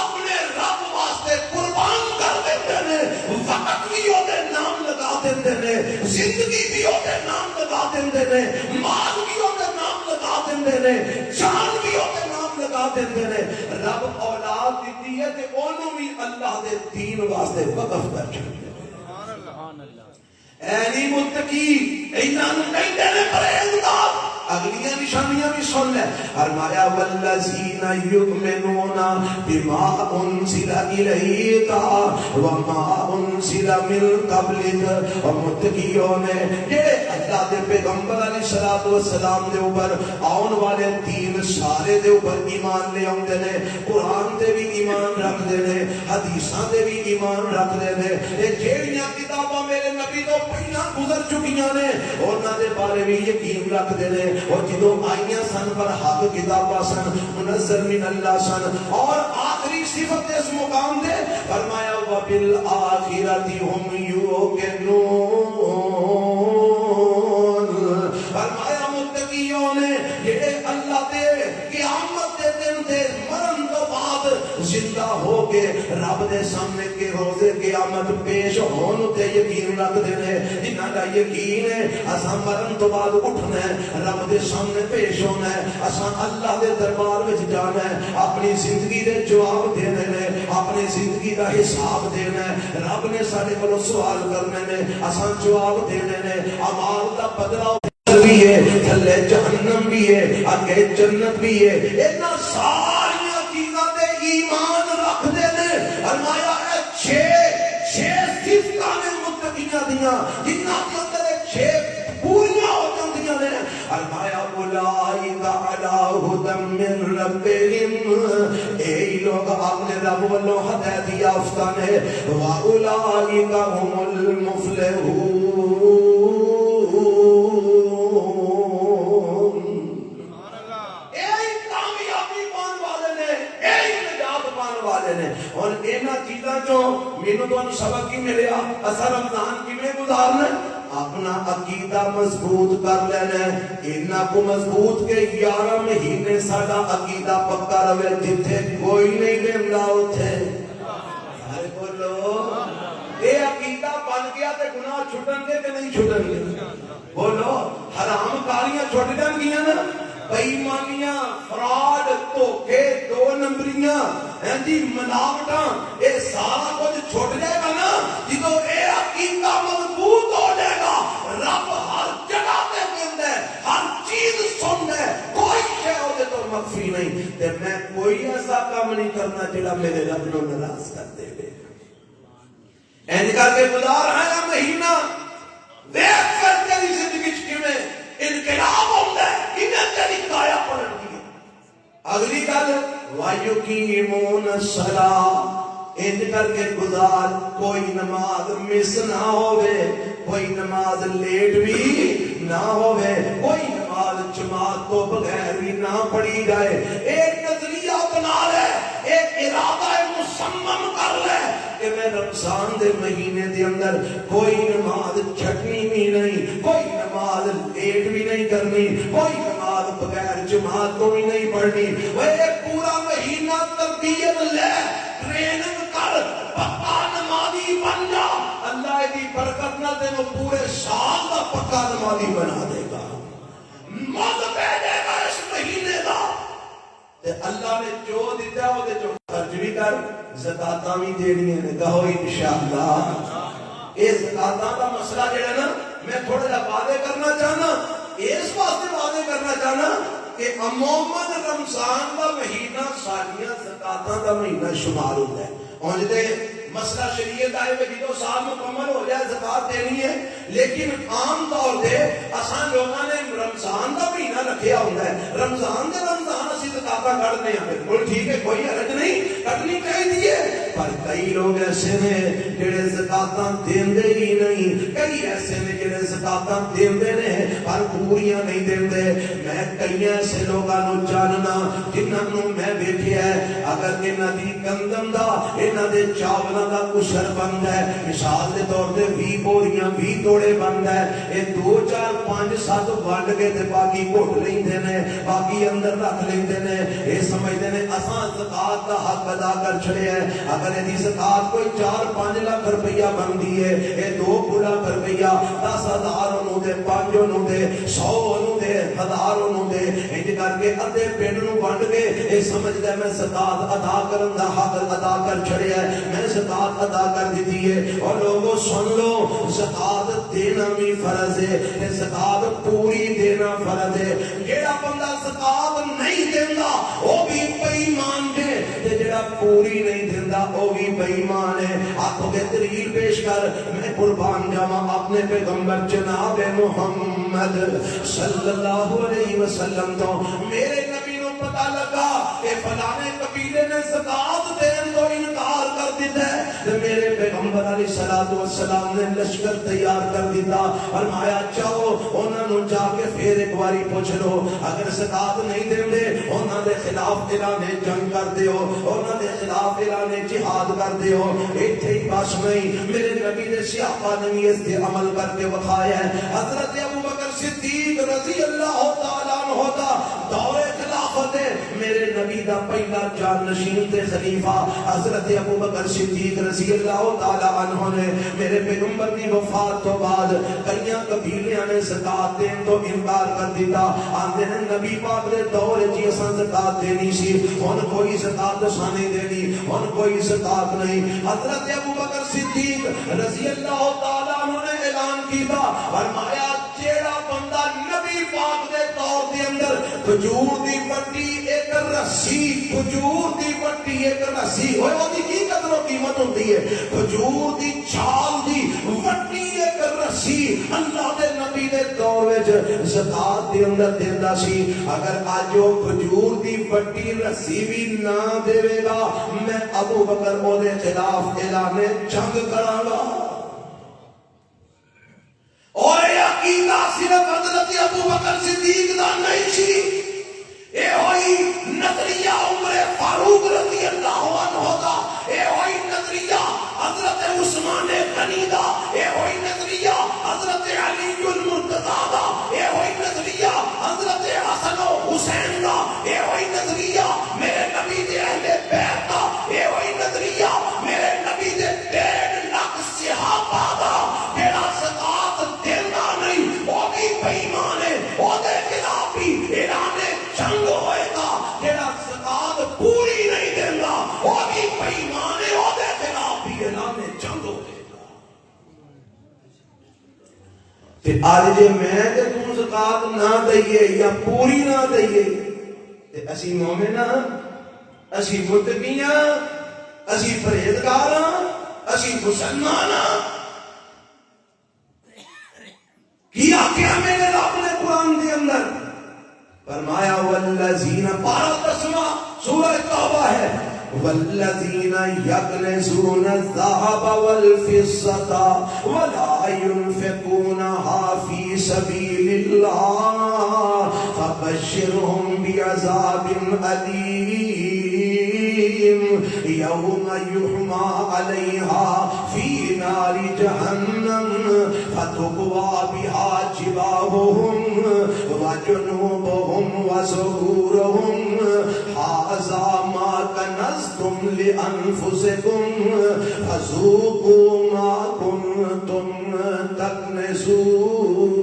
اپنے رب واسطے قربان کر دیتے نے وقت بھی وہ نام لگا دیتے نے زندگی بھی وہ نام لگا دیتے نے مال بھی وہ نام لگا دیتے نے جان بھی وہ نام لگا دیتے نے. رب اولاد دیتی ہے کہ انہوں بھی اللہ دے دین واسطے وقف کر چھڑتے اینی متقی انہاں نوں کہندے نے پرہیزگار. اگلیاں نشانیاں بھی سن لے. فرمایا والذین یؤمنون بما انزل الیک وما انزل من قبلک اور متقیوں نے جڑے اللہ دے پیغمبر علیہ الصلوۃ والسلام دے اوپر آن والے دین سارے دے اوپر ایمان لے آندے نے. قرآن تے بھی ایمان رکھدے نے حدیثاں تے بھی ایمان رکھدے نے. اے جیڑیاں کتاباں میرے نبی تو پہلا گزر چکیاں نے انہاں دے بارے بھی یقین رکھدے نے. اور جدوں آئیاں سن پر حق کتاباں سن منزل من اللہ سن اور آخری صفت اس مقام دے فرمایا وبالآخرۃ ہم یوقنون. فرمایا متقیوں نے یہ اللہ دے قیامت دے دن دے مرن تو بعد زندہ ہو کے رب دے سامنے کے روزے کے قیامت پیش ہون تے یقین رکھتے ہیں جنہاں دا یقین ہے اساں مرن تو بعد اٹھنا ہے رب دے سامنے پیش ہونا ہے اساں اللہ دے دربار وچ جانا ہے اپنی زندگی دے جواب دینے نے اپنی زندگی دا حساب دینا ہے رب نے سارے کو سوال کرنے نے اساں جواب دینے نے اعمال دا بدلہ بھی ہے تھلے جہنم بھی ہے اگے جنت بھی ہے اتنا ساری چیزاں تے ایمان رکھ دے نے فرمایا اے چھ صفتاں نے متقیاں دیاں جنہاں دے اندر چھ پوریاں ہو جاندیاں نے فرمایا اولئک علی ھدی من ربہم اے لوگ اپنے رب والوں ہدایت یافتہ نے واولئک هم المفلحون اور اینا چیزاں جو مینوں تو سبق کی ملیا اسا رمضان کی میں گزارنا اپنا عقیدہ مضبوط کر لینا اینا کو مضبوط کے 11 مہینے ساڈا عقیدہ پکا رہے جتھے کوئی نہیں رہندا اوتھے سارے بولو اے عقیدہ بن گیا تے گناہ چھٹن گے کہ نہیں چھٹن گے بولو حرام کاریاں چھٹ جان گیاں نا بےایمانیاں فراڈ دھوکے دو نمبریاں جی ملاوٹاں اے سارا کچھ چھٹ جائے گا نا جدوں اے عقیدہ مضبوط ہو جائے گا رب ہر جگہ تے ملدا ہے ہر چیز سندا ہے کوئی شے اودے تو مخفی نہیں تے میں کوئی ایسا کام نہیں کرنا جڑا میرے رب نوں ناراض کر دے اینج کر کے گزار ہے مہینہ دیکھ کر تیری زندگی وچ کیویں انقلاب ہوندا ہے کنے تیری کایا پلٹدی ہے اگلی گل وَيُقِيمُونَ الصَّلَاةَ انج کر کے گزار کوئی نماز مس نہ ہوئے کوئی نماز لیٹ بھی نہ ہوئے کوئی نماز جماعت تو بغیر بھی نہ پڑھی جائے ایک نظریہ بنا لے ایک ارادہ مصمم کر لے کہ میں رمضان دے مہینے دے اندر کوئی نماز چھٹنی بھی نہیں کوئی نماز لیٹ بھی نہیں کرنی کوئی نماز بغیر جماعت کو بھی نہیں پڑھنی وہ ایک پورا مہینہ تربیت لے ٹریننگ کر پکا نمازی بن جا اللہ دی برکت نہ تینوں پورے سال کا پکا نمازی بنا دے گا مد بھیجے گا اس مہینے کا اللہ نے جو دیتا ہے وہ دے جو خرچ بھی کر زکاتاں بھی دینی ہے کہو انشاءاللہ یہ زکاتاں کا مسئلہ جڑا نا میں تھوڑا جا وعدے کرنا چاہنا اس واسطے وعدے کرنا چاہنا کہ عموماً رمضان کا مہینہ سالیاں زکاتاں کا مہینہ شمار ہوتا ہے اور جتے مسئلہ شریعت آئے میں جدو سال مکمل ہو جائے زکات دینی ہے لیکن عام طور سے اساں لوگوں نے رمضان کا مہینہ رکھیا ہوتا ہے رمضان اسی زکاتاں کٹنے ہیں بالکل ٹھیک ہے کوئی حرج نہیں کٹنی چاہیے پر کئی لوگ ایسے نے جڑے زکاتاں دیندے ہی نہیں کئی ایسے نے جڑے زکاتاں دیندے نے پر پوریاں نہیں دیندے میں کئی ایسے لوگاں نو جاننا جنہاں نو میں ویکھیا ہے اگر انہاں دی گندم دا انہاں دے چاولاں دا کشر بندا ہے مثال دے طور تے 20 بوریاں 20 توڑے بندا ہے اے 2 4 5 7 ونڈ کے تے باقی گھٹ لیندے نے باقی اندر رکھ لیندے نے اے سمجھدے نے اساں زکات دا حق ادا کر چھڑیا ہے اگر دی زکات کوئی 4-5 لاکھ روپیہ بندی ہے اے 2 لاکھ روپیہ 10,000 نو دے 5 نو دے 100 نو دے 1000 نو دے انج کر کے ادھے پنڈ نو ونڈ کے اے سمجھدا میں زکات ادا کرن دا حق ادا کر چھڑیا ہے میں زکات ادا کر دیتی ہے اور لوگوں سن لو زکات دینا بھی فرض ہے تے زکات پوری دینا فرض ہے جیڑا بندہ زکات نہیں دیندا او بھی بے ایمان ہے تے جیڑا پوری نہیں دیندا او بھی بے ایمان ہے آکھو کے دلیل پیش کر میں قربان جاواں اپنے پیغمبر جناب محمد صلی اللہ علیہ وسلم تو میرے نبی نو پتہ لگا کہ فلانے قبیلے نے زکات دین تو انکار کر دیتا ہے تے میرے پیغمبر علیہ الصلوۃ والسلام نے لشکر تیار کر دیتا فرمایا چاہو انہاں نو جا کے پھر ایک باری پوچھ لو اگر زکات نہیں دیندے انہاں دے خلاف اعلان جنگ کر دیو انہاں دے خلاف اعلان جہاد کر دیو ایتھے ہی بس نہیں میرے نبی نے صحابہ نے اس تے عمل کر کے بتایا ہے حضرت ابوبکر صدیق رضی اللہ تعالی عنہ دا دور خلافت خلافت ہے میرے نبی دا پہلا جانشین تے خلیفہ حضرت ابو بکر صدیق رضی اللہ تعالی عنہ نے میرے پیغمبر دی وفات تو بعد کئی قبیلیاں نے زکات دین تو انکار کر دیتا آندے نے نبی پاک دے دور جی اساں زکات دینی سی ہن کوئی زکات نہیں دینی ہن کوئی زکات نہیں حضرت ابو بکر صدیق رضی اللہ تعالی عنہ نے اعلان کیتا فرمایا جیڑا بندہ نبی پاک دے دور دے اندر کھجور دی پٹی ایک رسی کھجور دی پٹی ایک رسی ہوئے وہ دی کی قدر و قیمت ہوتی ہے کھجور دی چھال دی پٹی ایک رسی اللہ دے نبی دے دور وچ زکات دے اندر دیندا سی اگر اج وہ کھجور دی پٹی رسی بھی نہ دے گا میں ابو بکر او دے خلاف اعلان جنگ کراں گا اور یہ عقیدہ صرف حضرت ابو بکر صدیق دا نہیں سی اے ہوئی نظریہ عمر فاروق رضی اللہ عنہ دا اے ہوئی نظریہ حضرت عثمان غنی دا اے ہوئی نظریہ حضرت علی المرتضی دا اے ہوئی نظریہ حضرت حسن و حسین دا اے ہوئی نظریہ میرے نبی دے اہل بیت دا اے ہوئی نظریہ میرے نبی دے 1.5 لاکھ صحابہ دا جیڑا زکات دینا نہیں وہ بھی بے ایمان ہے وہ دے خلاف بھی اعلان جنگ ہوئے گا جیڑا زکات پوری نہیں دینا وہ بھی بے ایمان ہے وہ دے خلاف بھی اعلان جنگ ہوئے گا تے آج جے میں تے تم زکات نہ دئیے یا پوری نہ دئیے تے اسی مومن ہاں اسی متقی ہاں اسی پرہیزگار ہاں اسی مسلمان ہاں کیا کیا میرے رب نے قرآن دے اندر فرمایا والذین پارا تسمہ سورہ توبہ ہے والذین یکنزون الذهب والفضة ولا ينفقونها في سبيل الله فبشرهم بعذاب أليم يوم يحمى عليها في نار جهنم فتقوى بها جباههم وجنوبهم وظهورهم هذا ما كنزتم لأنفسكم فذوقوا ما كنتم تكنزون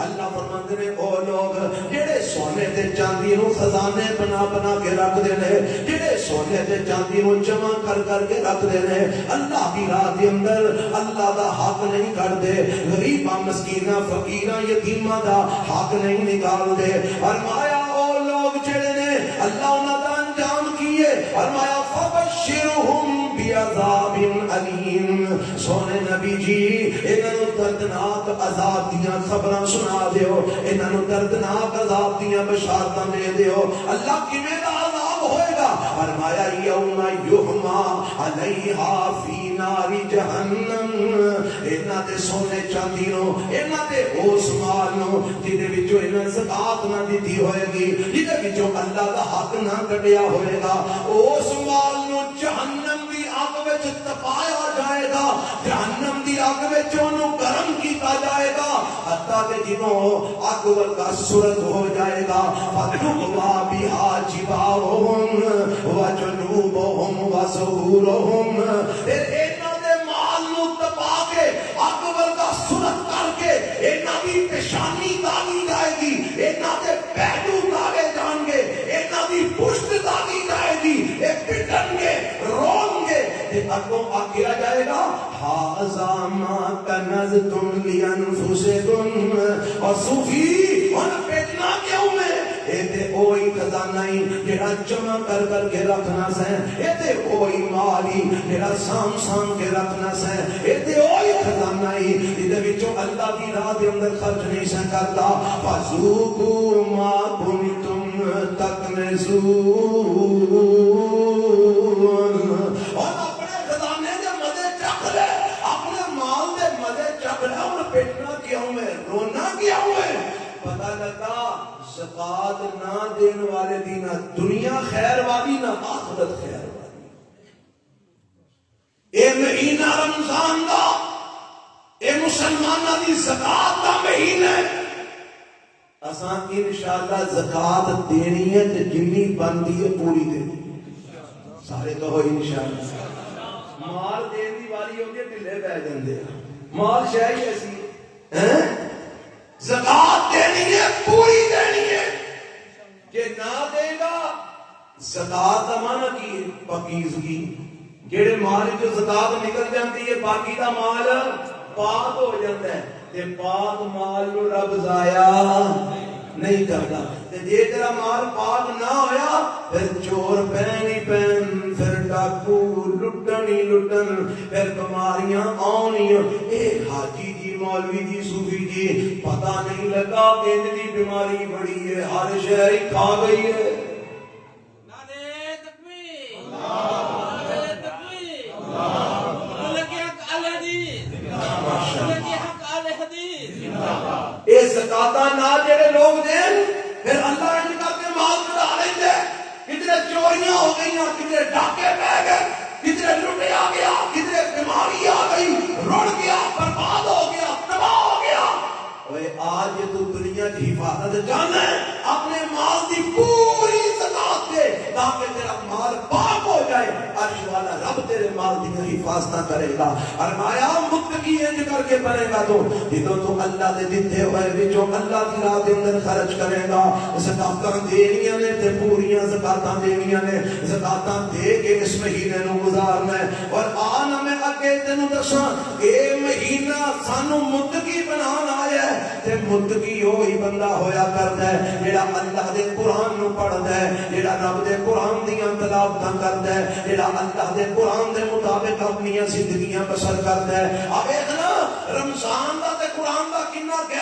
اللہ فرماتے ہیں او لوگ جڑے سونے تے چاندی نو خزانے بنا بنا کے رکھ دے نے جڑے سونے تے چاندی نو جمع کر کر کے رکھ دے نے اللہ دی راہ دے اندر اللہ دا حق نہیں کردے غریباں مسکیناں فقیراں یتیماں دا حق نہیں نکال دے فرمایا او لوگ جڑے نے اللہ انہاں دا انجام کیے فرمایا فبشرہم بعذاب علیم سونے نبی جی انہاں دردناک عذاب دیاں خبراں سنا دیو انہاں دردناک عذاب دیاں بشارتاں دے دیو اللہ کیویں دا عذاب ہوئے گا فرمایا یوم یحمى علیہا فی نار جہنم انہاں دے سونے چاندی نو انہاں دے اس مال نو جدے وچوں انہاں زکات نہ دتی ہوئے گی جدے وچوں اللہ دا حق نہ کڈیا ہوئے گا اس مال نو جہنم دی اگ وچ تپایا جائے گا جہنم دی اگ وچ اونوں گرم کیتا جائے گا حتیٰ کہ جنوں اگ ورگا سرخ ہو جائے گا فتقوا بها جباہم وجنوبہم وظہورہم انہاں دے مال نو تپا کے اگ ورگا سرخ کر کے انہاں دی پیشانی داغی جائے گی انہاں دے پہلو داغے جان گے انہاں دی پشت داغی جائے گی اے پٹن گے رون گے تے اگوں آکھیا جائے گا ھذا ما کنزتم لانفسکم اور صوفی اور پیٹنا کیوں میں اے تے اوہی خزانہ ہی جڑا جمع کر کر کے رکھنا سے اے تے اوہی مال ہی جڑا سام سام کے رکھنا سے اے تے اوہی خزانہ ہی جدے وچوں اللہ دی راہ دے اندر خرچ نہیں سے کرتا فذوقوا ما کنتم تکنزون اور اپنے خزانے دے مزے چکھ لے اپنے مال دے مزے چکھ لے اور پیٹنا کیوں ہے رونا کیوں ہے پتہ لگا زکات نہ دین والے دی نہ دنیا خیر والی نہ آخرت خیر والی اے مہینہ رمضان دا اے مسلمانہ دی زکات دا مہینہ اساں انشاءاللہ زکات دینی ہے تے جنی بنتی ہے پوری دینی ہے. سارے کہو انشاءاللہ. مال دین دی واری ہوندی ہے ڈھلے پہ جاندے مال شے ہی ایسی ہے. زکات دینی ہے پوری دینی ہے. جے نہ دے گا زکات دا معنی کی ہے پاکیزگی. جڑے مال جو زکات نکل جاتی ہے باقی دا مال پاک ہو جاتا ہے تے پاک مال نو رب ضائع نہیں کرتا. تے جے تیرا مال پاک نہ ہویا پھر چور پین ہی پین, پھر ڈاکو لٹن ہی لٹن, پھر بیماریاں آنیاں. اے حاجی جی مولوی جی صوفی جی پتہ نہیں لگا انج دی بیماری بڑی ہے ہر شے ہی کھا گئی ہے. اے زکاتاں نہ جڑے لوگ دین پھر اللہ ان کر کے مال کھا لیندے. کتنے چوریاں ہو گئیاں, کتنے ڈاکے پہ گئے, کتنے لٹیا گیا, کتنے بیماری آ گئی, رڑ گیا, برباد ہو گیا, تباہ ہو گیا. اوے آج تو دنیا کی حفاظت جانا ہے اپنے مال دی پوری زکات دے تاکہ تیرا مال پاک ہو جائے. عرش والا رب تیرے مال دی حفاظت کرے گا. فرمایا متقی انج کر کے بنے گا تو جدوں تو اللہ دے دتے ہوئے وچوں اللہ دی راہ دے اندر خرچ کرے گا. زکاتاں دینیاں نے تے پوریاں زکاتاں دینیاں نے. زکاتاں دے کے اس مہینے نو گزارنا ہے. اور آن میں اگے تینوں دساں اے مہینہ سانو متقی بنانا آیا ہے تے متقی وہی بندہ ہویا کرتا ہے جڑا اللہ دے قرآن نو پڑھدا ہے, جڑا رب دے قرآن دیاں تلاوتاں کردا ہے, جڑا اللہ دے قرآن دے مطابق اپنی زندگیاں بسر کردا ہے. اب اتنا رمضان دا تے قرآن دا کنا گیا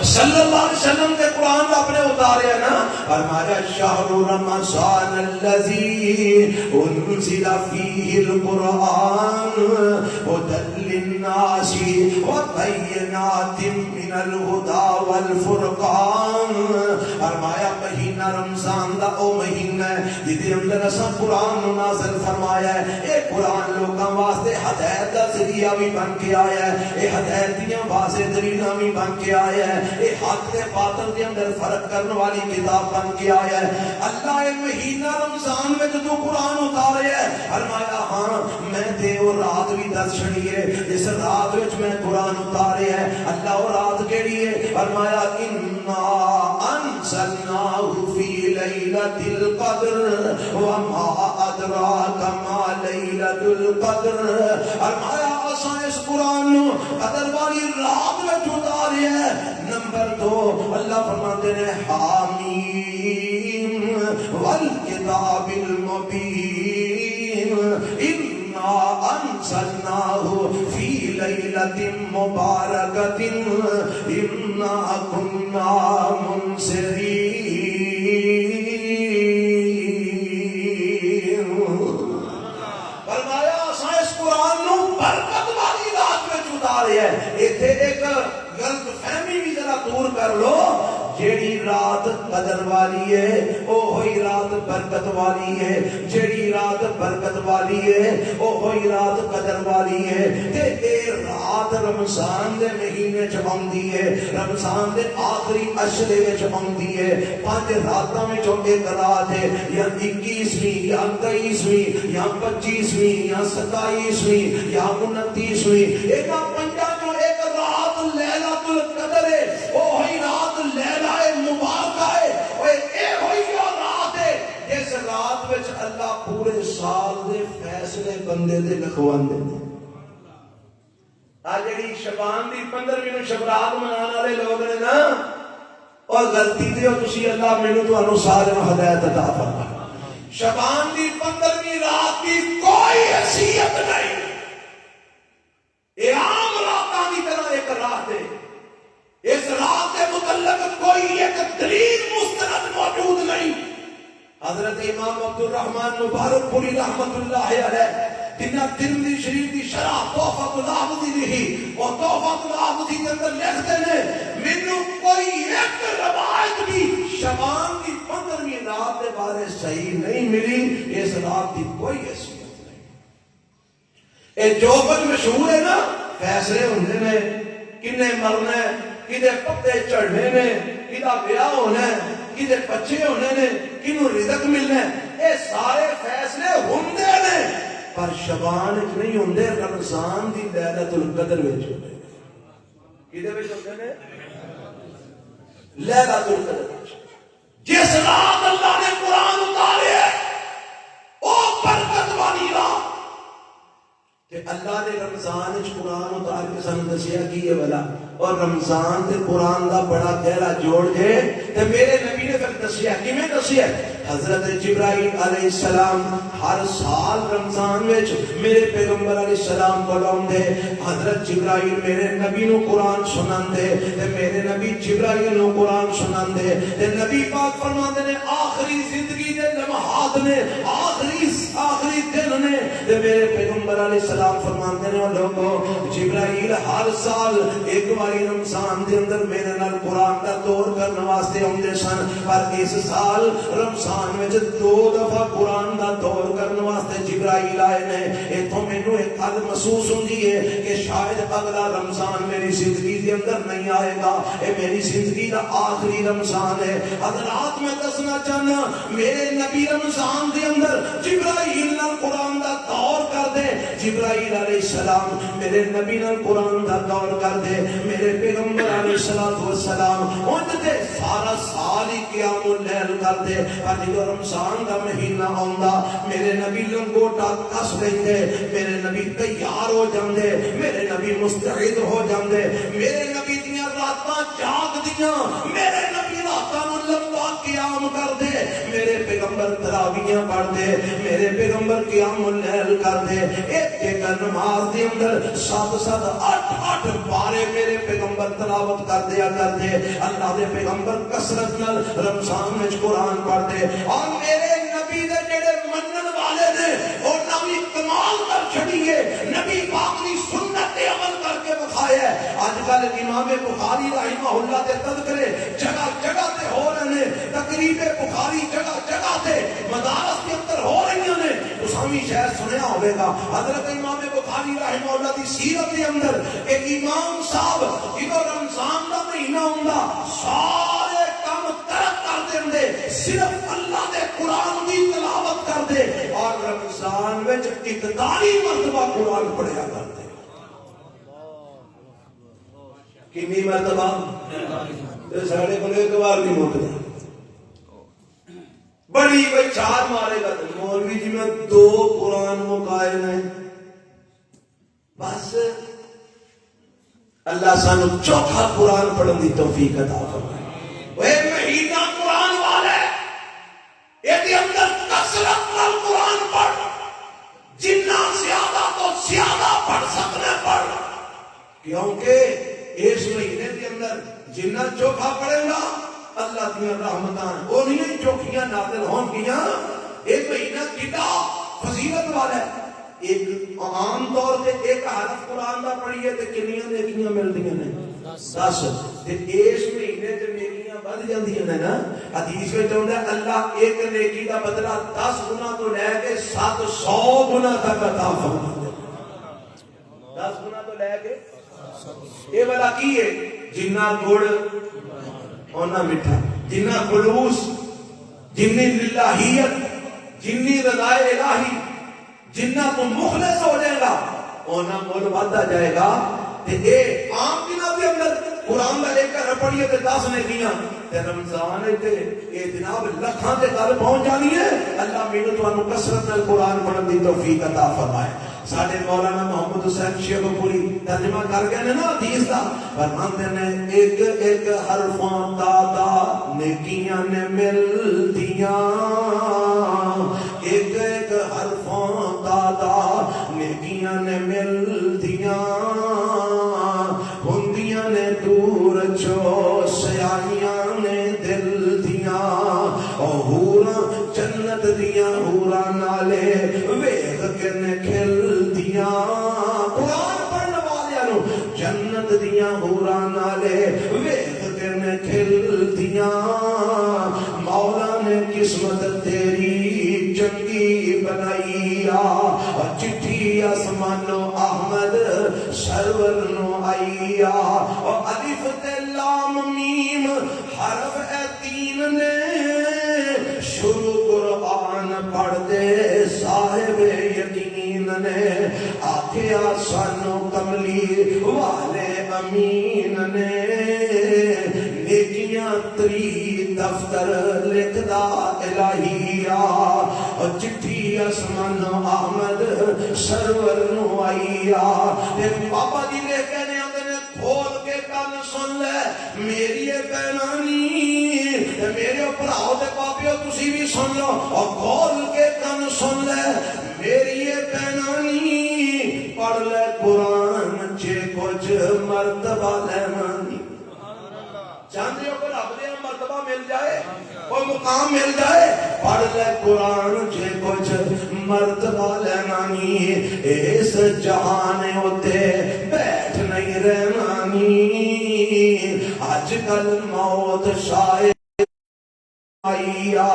صلی اللہ علیہ وسلم کے قرآن اپنے اتارے نا. فرمایا شہر رمضان الذی انزل فیہ القرآن ھدی للناس وبینات من الہدی والفرقان. فرمایا مہینہ رمضان دا او مہینہ ہے جدے اندر اساں قرآن نازل فرمایا ہے. اے قرآن لوگاں واسطے ہدایت دا ذریعہ بھی بن کے آیا ہے, اے ہدایت دیاں واضح دلیلاں بھی بن کے آیا ہے, اے حق تے باطل دے اندر فرق کرنے والی کتاب بن کے آیا ہے. اللہ اے مہینہ رمضان میں جو قرآن اتارے ہے فرمایا ہاں میں تے وہ رات بھی دس چھڑی ہے اس رات وچ میں قرآن اتارے ہے. اللہ وہ رات کیڑی ہے فرمایا انا انزلناہ فی لیلۃ القدر وما ادراک ما لیلۃ القدر. فرمایا اساں اس قرآن نو قدر والی رات وچ اتارے ہے. نمبر 2 اللہ فرماتے ہیں حامیم والکتاب المبین انا انزلناہ فی لیلۃ مبارکۃ انا کنا منذرین. فرمایا اساں اس قرآن نو برکت والی رات وچ اتارے ہے. ایتھے ایک غلط فہمی بھی ذرا دور کر لو. جیڑی رات قدر والی ہے او ہوئی رات برکت والی ہے, جیڑی رات برکت والی ہے او ہوئی رات قدر والی ہے. تے اے رات رمضان دے مہینے چ آندی ہے, رمضان دے آخری عشرے وچ آندی ہے. 5 راتاں وچوں ایک رات ہے یا 21ویں یا 23ویں یا 25ویں یا 27ویں یا 29ویں. اینا 5 چوں ایک رات لیلۃ القدر ہے, او ہوئی رات لیلہ مبارکہ ہے. اوے اے ہوئی رات ہے جس رات وچ اللہ پورے سال دے فیصلے بندے دے لکھواندے نے. آ جڑی شبان دی 15ویں نو شبرات منانے والے لوگ نے نا اور غلطی تے تسی اللہ مینوں تانوں سارے نوں ہدایت عطا فرمائے. شبان دی 15ویں رات دی کوئی حیثیت نہیں, اے عام راتاں دی طرح ایک رات ہے. اس رات کے متعلق کوئی ایک دلیل مستند موجود نہیں. حضرت امام عبدالرحمن مبارک پوری رحمت اللہ علیہ جنہ ترمذی شریف دی شرح تحفۃ العابدین لکھی اور تحفۃ العابدین کے اندر لکھتے ہیں مینوں کوئی ایک روایت بھی شبان کی 15ویں رات کے بارے صحیح نہیں ملی. اس رات کی کوئی حیثیت نہیں. اے جو کچھ مشہور ہے نا فیصلے ہوندے نے کنے مرنا ہے, کدے پتے چڑھنے نے، کدا بیاہ ہونا ہے، کدے بچے ہونے نے، کنوں رزق ملنا ہے، یہ سارے فیصلے ہوندے نے پر شبان وچ نہیں ہوندے، رمضان دی لیلۃ القدر وچ ہوندے۔ کدے وچ ہوندے نے؟ لیلۃ القدر وچ۔ جس رات اللہ نے قرآن اتارے او برکت والی رات، کہ اللہ نے رمضان وچ قرآن اتار کے سانوں دسیا کی ہے والا، اور رمضان تے قرآن دا بڑا گہرا جوڑ ہے۔ تے میرے نبی نے پھر دسیا، کیویں دسیا؟ حضرت جبرائیل علیہ السلام ہر سال رمضان وچ میرے پیغمبر علیہ السلام کو آوندے، حضرت جبرائیل میرے نبی نو قرآن سناندے، تے میرے نبی جبرائیل نو قرآن سناندے، تے نبی پاک فرماندے نے آخری زندگی دے لمحات نے، آخری دن نے، تے میرے پیغمبر علیہ السلام فرماندے نے لوگوں جبرائیل ہر سال ایک باری رمضان دے اندر میرے نال قرآن دا دور کرنے واسطے آندے سن، پر اس سال رمضان وچ 2 دفعہ قرآن دا دور کرنے واسطے جبرائیل آئے نے۔ ایتھوں مینوں ایک گل محسوس ہوندی ہے کہ شاید اگلا رمضان میری زندگی دے اندر نہیں آئے گا، اے میری زندگی دا آخری رمضان ہے۔ حضرات میں دسنا چاہنا میرے نبی رمضان دے اندر جبرائیل نال قرآن دا دور کر دے، جبرائیل علیہ السلام میرے نبی نال قرآن دا دور کر دے، میرے پیغمبر علیہ السلام ان تے سارا سال ہی قیام اللیل کر دے، پر جدو رمضان دا مہینہ آندا میرے نبی لنگوٹا کس لیندے، میرے نبی تیار ہو جاندے، میرے نبی مستعد ہو جاندے، میرے نبی دیاں راتاں جاگ دیاں، میرے نبی راتاں نو لمبا قیام کر دے، میرے پیغمبر تراویحاں پڑھ دے، میرے پیغمبر قیام اللیل کر دے، ایک نماز دے اندر 7 8 بارے میرے پیغمبر تلاوت کر دیا کر دے، اللہ دے پیغمبر کثرت نال رمضان وچ قرآن پڑھ دے، اور میرے نبی دے جڑے منن والے نے او نبی کمال کر چھڑیے، نبی پاک دی سنت تے عمل کر کے بخایا ہے۔ اج کل امام بخاری رحمہ اللہ دے تذکرے جگہ جگہ تے ہو رہے ہیں، تقریب بخاری جگہ جگہ تے مدارس کے اندر ہو رہی ہیں، تساں شاید سنیا ہوئے گا حضرت امام بخاری رحمہ اللہ دی سیرت کے اندر ایک امام صاحب جدو رمضان دا مہینہ ہوندا سارے کام ترک کر دیندے، صرف اللہ دے قرآن دی تلاوت کر دے، اور رمضان وچ 41 مرتبہ قرآن پڑھیا کرتے۔ کنی مرتبہ؟ ساڑھے کو ایک بار نہیں مکتا، بڑی کوئی 4 مارے گا، مولوی جی میں 2 قرآن مکائے نہیں، بس اللہ سانو چوتھا قرآن پڑھن دی توفیق عطا فرمائے۔ وہ مہینہ قرآن والا ہے، یہ اندر کثرت نال قرآن پڑھ، جنہ زیادہ تو زیادہ پڑھ سکنے پڑھ، کیونکہ اس مہینے کے اندر جنہ چوکھا پڑے گا اللہ دیا رحمتاں وہ نہیں چوکھیاں نازل ہون گیاں۔ ایک مہینہ کتا فضیلت والا ہے، ایک عام طور سے ایک حرف قرآن دا پڑھیے تے کنیاں نیکیاں ملدیاں نے 10، تے اس مہینے تے نیکیاں بڑھ جاندیاں نے نا۔ حدیث وچ ہوندا اللہ ایک نیکی دا بدلہ 10 گنا تو لے کے 700 گنا تک عطا فرماتا ہے۔ 10 گنا تو لے کے یہ والا کی ہے، جنہ گڑ اونا میٹھا، جنہ خلوص، جنی للہیت، جنی رضا الہی، جنہ تو مخلص ہو جائے گا اونا مول وعدہ جائے گا۔ تے اے عام دنوں کے اندر قرآن کا ایک کر پڑھیے تے 10 نے کیا، تے رمضان تے اے جناب لکھاں تے گل پہنچ جانی ہے۔ اللہ مینوں تانوں کثرت نال قرآن پڑھن دی توفیق عطا فرمائے۔ ساڈے مولانا محمد حسین شیخ پوری ترجمہ کر گئے نے نا حدیث دا، فرماندے نے ایک ایک حرفاں دادا نیکیاں نے ملدیاں، ایک ایک حرفاں دادا نیکیاں نے ملدیاں، ہندیاں نے دور چو سیاہیاں نے دل دیاں، اور حوراں جنت دیاں حوراں نالے ویکھ کے نے کھل دیاں۔ قرآن پڑھنے والے نو جنت دیاں حوراں نالے ویکھ کے نے کھل دیاں، مولا نے قسمت تیری چنگی بنائی، اور چٹھی آسمانو احمد سرور نو آئی، اور الف تے لا یقین نے شروع قرآن پڑھ دے صاحب یقین نے آکھیا سانو کملی والے امین نے نیکیاں تری دفتر لکھدا الہیا اور چٹھی اسمان احمد سرور نو آئیا بابا جی لے کے نے کھول کے کان سن لے میری بہنانی میرے بھراؤ تے پاپیو تسی بھی سن لو اور کھول کے کان سن لے میری بہنانی پڑھ لے قرآن چے کچھ مرتبہ لے مانی چاندے ہو کہ رب دے مرتبہ مل جائے کوئی مقام مل جائے پڑھ لے قرآن چے کچھ مرتبہ لے مانی اس جہانے ہوتے بیٹھ نہیں رہنانی آج کل موت شاید آئیا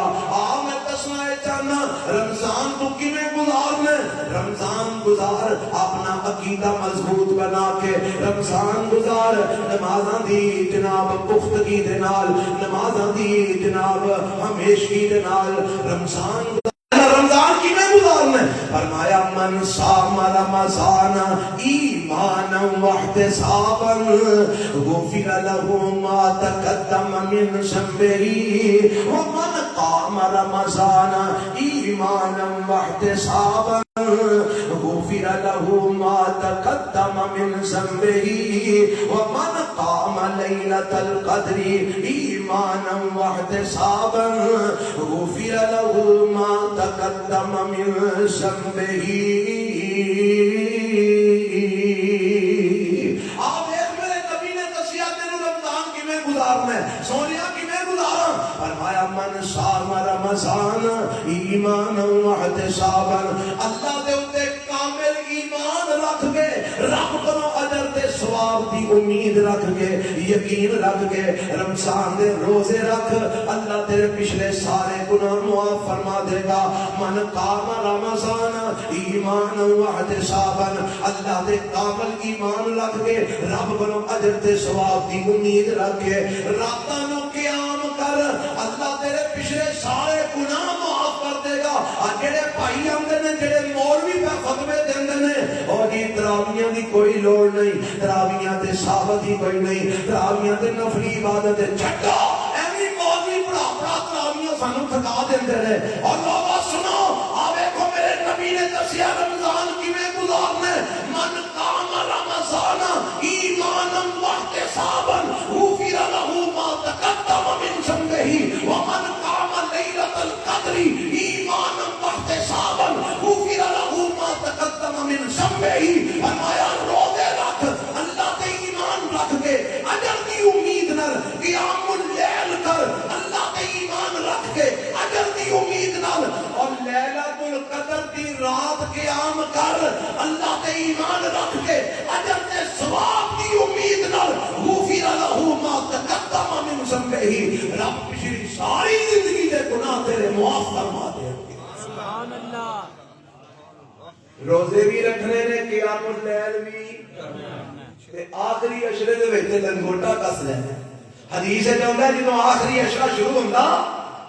میں دسنا چاہنا رمضان تو کیویں گزارنا رمضان گزار اپنا عقیدہ مضبوط بنا کے رمضان گزار نمازاں دی جناب پختگی دے نال نمازاں دی جناب ہمیشگی دے نال رمضان رمضان کی میں گزارنا فرمایا من صام رمضان ایمانا واحتسابا غفر له ما تقدم من ذنبه ومن قام رمضان ایمانا واحتسابا غفر له ما تقدم من ذنبه ومن قام ليلة القدر ایمانا واحتسابا غفر له ما تقدم من ذنبه آپ ایک میرے نبی نے دسیا تینوں رمضان کی میں گزارنا ہے سونیا کی میں گزارا فرمایا من صام رمضان ایمانا واحتسابا اللہ دے اوتے کامل ایمان رکھ کے رب کو اجر تے ثواب دی امید رکھ کے یقین رکھ کے رمضان دے روزے رکھ اللہ تیرے پچھلے سارے گناہ معاف فرما دے گا من قام رمضان ایمان واحتسابا اللہ دے کامل ایمان رکھ کے رب کو اجر تے ثواب دی امید رکھ کے راتاں نو قیام کر اللہ تیرے پچھلے سارے گناہ معاف کر دے گا جڑے بھائی آندے نے جڑے مولوی پہ فتوے دیندے نے اور جی تراویحاں دی کوئی لوڑ نہیں تراویحاں تے ثابت ہی کوئی نہیں تراویحاں تے نفلی عبادت چھڈا ایویں مولوی پڑھا پڑھا تراویحاں سانو تھکا دیندے نے اور لوگو سنو آ ویکھو میرے نبی نے دسیا رمضان کیویں گزارنا من قام رمضان ایمانا واحتسابا غفر له ما تقدم من ذنبه ومن قام ليلة القدر ایمانا واحتسابا غفر له ما تقدم من ذنبه فرمایا روزے رکھ اللہ تے ایمان رکھ کے اجر دی امید نال قیام اللیل کر اللہ تے ایمان رکھ کے اجر دی امید نال اور لیلۃ القدر دی رات قیام کر اللہ تے ایمان رکھ کے اجر تے ثواب دی امید نال غفر له ما تقدم من ذنبه رب پچھلی ساری زندگی دے گناہ تیرے معاف فرما دے سبحان اللہ روزے بھی رکھنے نے قیام اللیل بھی تے آخری عشرے دے وچ لنگوٹا کس لینا حدیث ہے جاؤں گا جنہوں آخری عشرہ شروع ہوندہ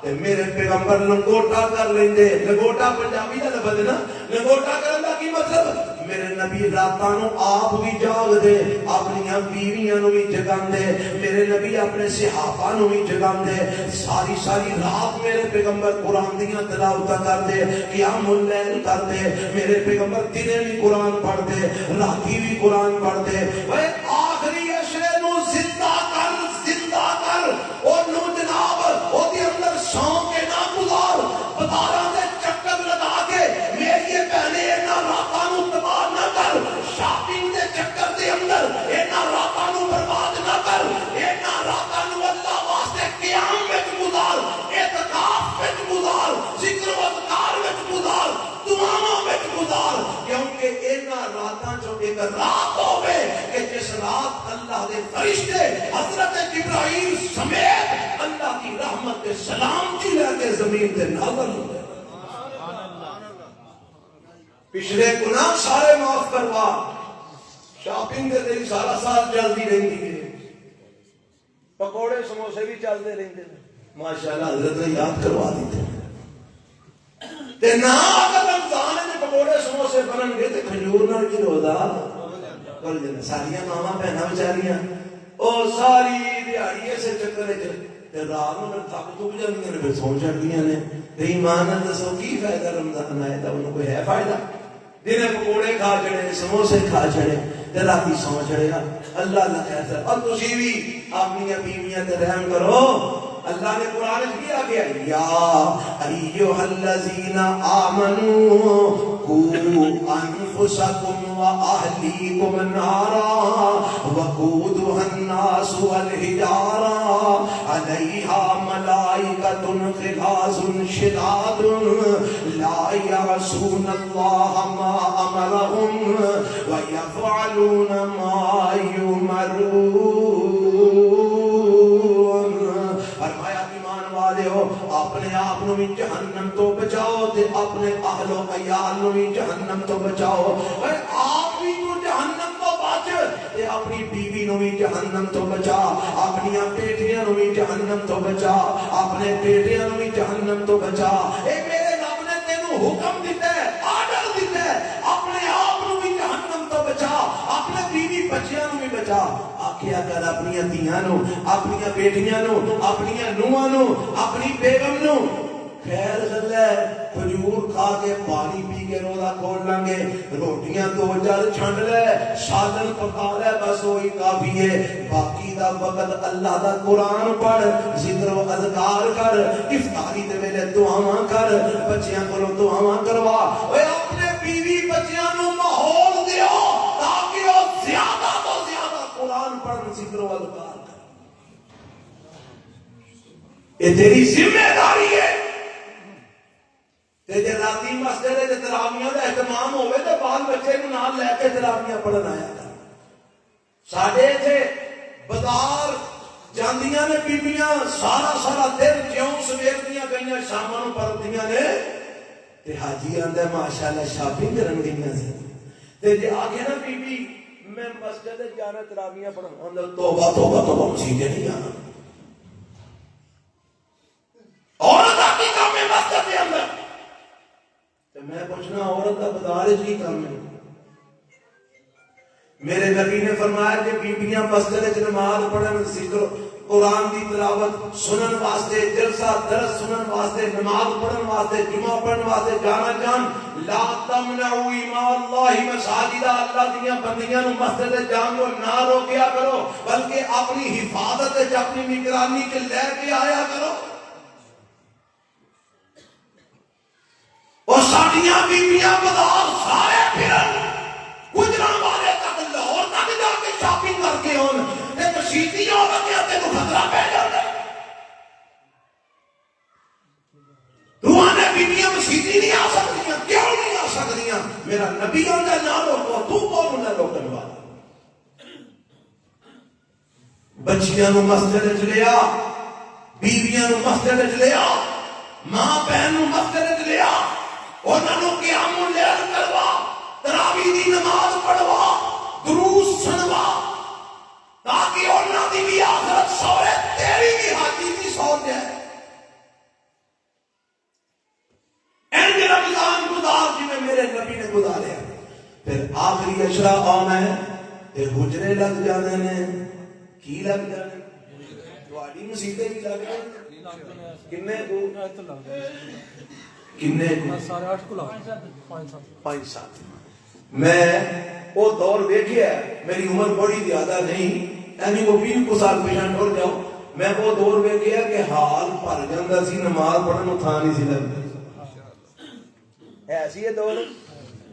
تے میرے پیغمبر لنگوٹا کر لیندے لنگوٹا پنجابی دا لفظ نا لنگوٹا کرن دا کی مطلب میرے نبی راتاں نو آپ بھی جاگ دے اپنی بیویاں نو بھی جگان دے میرے نبی اپنے صحابہ نو بھی جگان دے ساری ساری رات میرے پیغمبر قرآن دیاں تلاوتاں کر دے قیام اللیل کر دے میرے پیغمبر دنے بھی قرآن پڑھ دے راتی بھی قرآن پڑھ دے وہ آخری عشرے نو زندہ کر اور نو جناب او دی اندر شام کے نہ گزار بازاراں دے چکر لگا کے میری بہنیں انہاں راتاں نو تباہ نہ کر شاپنگ دے چکر دے اندر انہاں راتاں نو برباد نہ کر انہاں راتاں نو اللہ واسطے قیام وچ گزار اعتکاف وچ گزار ذکر و اذکار وچ گزار دعاواں وچ گزار کیونکہ انہاں راتاں چوں ایک رات ہوے کہ جس رات اللہ دے فرشتے حضرت جبرائیل سمیت اللہ کی رحمت کے سلامتی لے کے زمین تے نازل ہوئے پچھلے گناہ سارے معاف کروا شاپنگ دے تیری سارا سال چلتی رہتی ہے پکوڑے سموسے بھی چلتے رہتے ہیں ماشاءاللہ حضرت نے یاد کروا دیتے تے نہ اگر رمضان میں پکوڑے سموسے بنن گے تے کھجور نال کی روزہ کر دینا ساریاں ماما بہناں بیچاریاں او ساری دیہاڑی سے چکر تے رات نوں تھک تھک جاندیاں نے پھر سو جاندیاں نے تے ایمان نال دسو کی فائدہ رمضان آئے دا انہوں کوئی ہے فائدہ دن پکوڑے کھا چڑے سموسے کھا چڑے تے راتی سو چڑے گا اللہ اللہ خیر اور تسی بھی اپنی بیویاں تے رحم کرو اللہ نے قرآن میں کیا گیا یا ایھا الذین آمنوا قوا انفسکم واہلیکم نارا وقودها الناس والحجارہ علیہا ملائکۃ غلاظ شداد لا یعصون اللہ ما امرهم ویفعلون ما یؤمرون اپنے آپ نو بھی جہنم تو بچاؤ تے اپنے اہل و عیال نو بھی جہنم تو بچاؤ اور آپ بھی تو جہنم تو بچ تے اپنی بیوی نو بھی جہنم تو بچا اپنی بیٹیاں نو بھی جہنم تو بچا اپنے بیٹیاں نو بھی جہنم تو بچا اے میرے رب نے تینوں حکم دیتا ہے آرڈر دیتا ہے اپنے آپ نو بھی جہنم تو بچا اپنے بیوی بچیاں نو بھی بچا کیا کر اپنی دھیاں نو اپنی بیٹیاں نو اپنی نوہاں نو اپنی بیگم نو خیر گلے کھجور کھا کے پانی پی کے روزہ کھول لیں گے روٹیاں دو چار چھنڈ لے سالن پکا لے بس وہی کافی ہے باقی دا وقت اللہ دا قرآن پڑھ ذکر و اذکار کر افطاری دے ویلے دعاواں کر بچیاں کولوں دعاواں کروا اوے اپنے بیوی بچیاں نو ماحول دیو تاکہ وہ زیادہ تو زیادہ قرآن پڑھ ذکر و اذکار کر یہ تیری ذمہ داری ہے تے جے راتی مسجد دے تراویحاں دا اہتمام ہوے تے بال بچے نوں نال لے کے تراویحاں پڑھن آیا کر ساڈے ایتھے بازار جاندیاں نے بیبییاں سارا دن جیوں سویر دیاں گئیاں شاماں نوں پردیاں نے تے حاجی آندا ماشاءاللہ شاپنگ کرن گئیاں سی تے جے آکھے نا بی بی میں مسجد جانا تراویحاں پڑھن آندا توبہ توبہ توبہ مسجد نہیں آنا عورت کی کام ہے مسجد کے اندر تو میں پوچھنا عورت کا بازار کی کام ہے میرے نبی نے فرمایا کہ بیبیاں مسجد نماز پڑھن ذکر قرآن کی تلاوت سنن واسطے جلسہ درس سنن واسطے نماز پڑھن واسطے جمعہ پڑھن واسطے جانا جان لا تمنعوا اماء اللہ مساجد اللہ دیاں بندیاں نو مسجد جان کو نہ روکیا کرو بلکہ اپنی حفاظت وچ اپنی نگرانی وچ لے کے آیا کرو اور ساڑیاں بیبیاں بازار سارے پھرن گجران والے تک لاہور تک جا کے شاپنگ کر کے ہون تے مسیتیاں لگیاں تے خطرہ پہ جاندے تو آنے بیبیاں مسیتی نہیں آ سکتیاں کیوں نہیں آ سکتیاں میرا نبی آندا نہ روکو تو کون نہ روکن والا بچیاں نو مسجد وچ لیا بیویاں نو مسجد وچ لیا ماں بہن نو مسجد وچ لیا انہاں نو قیام اللیل کروا تراویح دی نماز پڑھوا دروس سنوا تاکہ انہاں دی بھی آخرت سورے تیری بھی حاجی بھی سور جائے انج رمضان گزار جی میں میرے نبی نے گزاریا پھر آخری اشرا آنا ہے تے حجرے لگ جانے نے کی لگ جانے تواڈی مسیتیں بھی لگ جانے کنے کو کنے سارے 8 کو لگ 5 7 میں وہ دور دیکھیا میری عمر بڑی زیادہ نہیں یعنی وہ 20 کو سال پیچھے ٹر جاؤں میں وہ دور دیکھیا کہ حال بھر جاندا سی نماز پڑھن نوں تھاں نہیں سی لگدی ایسی یہ دور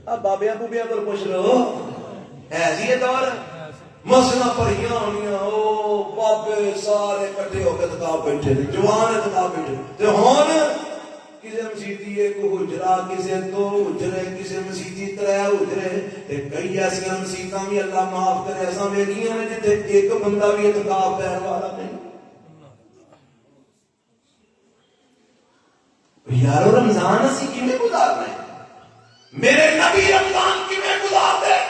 اب بابیاں بوبیاں کول پوچھ لو ایسی یہ دور مسنا پڑھیاں ہونیاں او بابے سارے کٹھے ہو کے کتاب بیٹھے جوان کتاب بیٹھے تے ہن کسی مسیتی ایک حجرہ کسی دو حجرے کسی مسیتی 3 حجرے تے کئی ایسی مسیتاں بھی اللہ معاف کرے ایسا ویکھیاں نے جتھے ایک بندہ بھی اعتکاف پہن والا نہیں یارو رمضان اسی کیویں گزارنا ہے میرے نبی رمضان کیویں گزارتے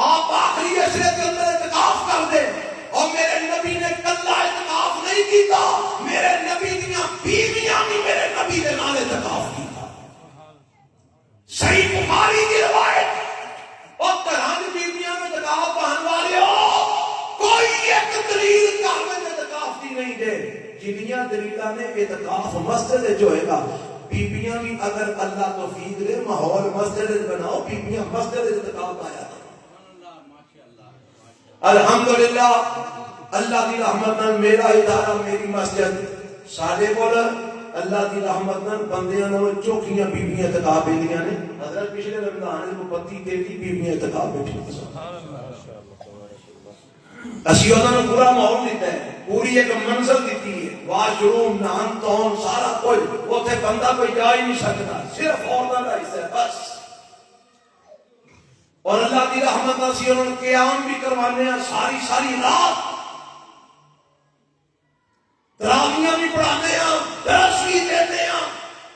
آپ آخری عشرے کے اندر اعتکاف کر دے اور میرے نبی نے کلا اعتکاف نہیں کیتا میرے نبی دیاں بیویاں بھی میرے نبی دے نال اعتکاف کیتا. صحیح بخاری کی روایت اور قرآن بیویاں میں اعتکاف پہن والے ہو کوئی ایک دلیل کعبے میں اعتکاف کی نہیں دے. جنیاں دلیلاں نے اعتکاف مسجد جو ہوئے گا بیبیاں بھی اگر اللہ توفیق دے ماحول مسجد بناؤ بیبیاں مسجد اعتکاف آیا. الحمدللہ اللہ دی رحمت نال میرا ادارہ میری مسجد سارے کول اللہ دی رحمت نال بندیاں نال چوکیاں بیبیاں اعتکاف بیٹھیاں نے. حضرت پچھلے رمضان کو 32-33 بیبیاں اعتکاف بیٹھیاں. اسی انہوں نے پورا ماحول دیتا ہے پوری ایک منزل دیتی ہے واش روم نہان دھون سارا کچھ اوتھے بندہ کوئی جا ہی نہیں سکتا صرف عورتاں کا حصہ ہے بس. اور اللہ کی رحمت اسی انہوں نے قیام بھی کروانے ہیں ساری رات تراویحاں بھی پڑھانے ہیں درس بھی دیتے ہیں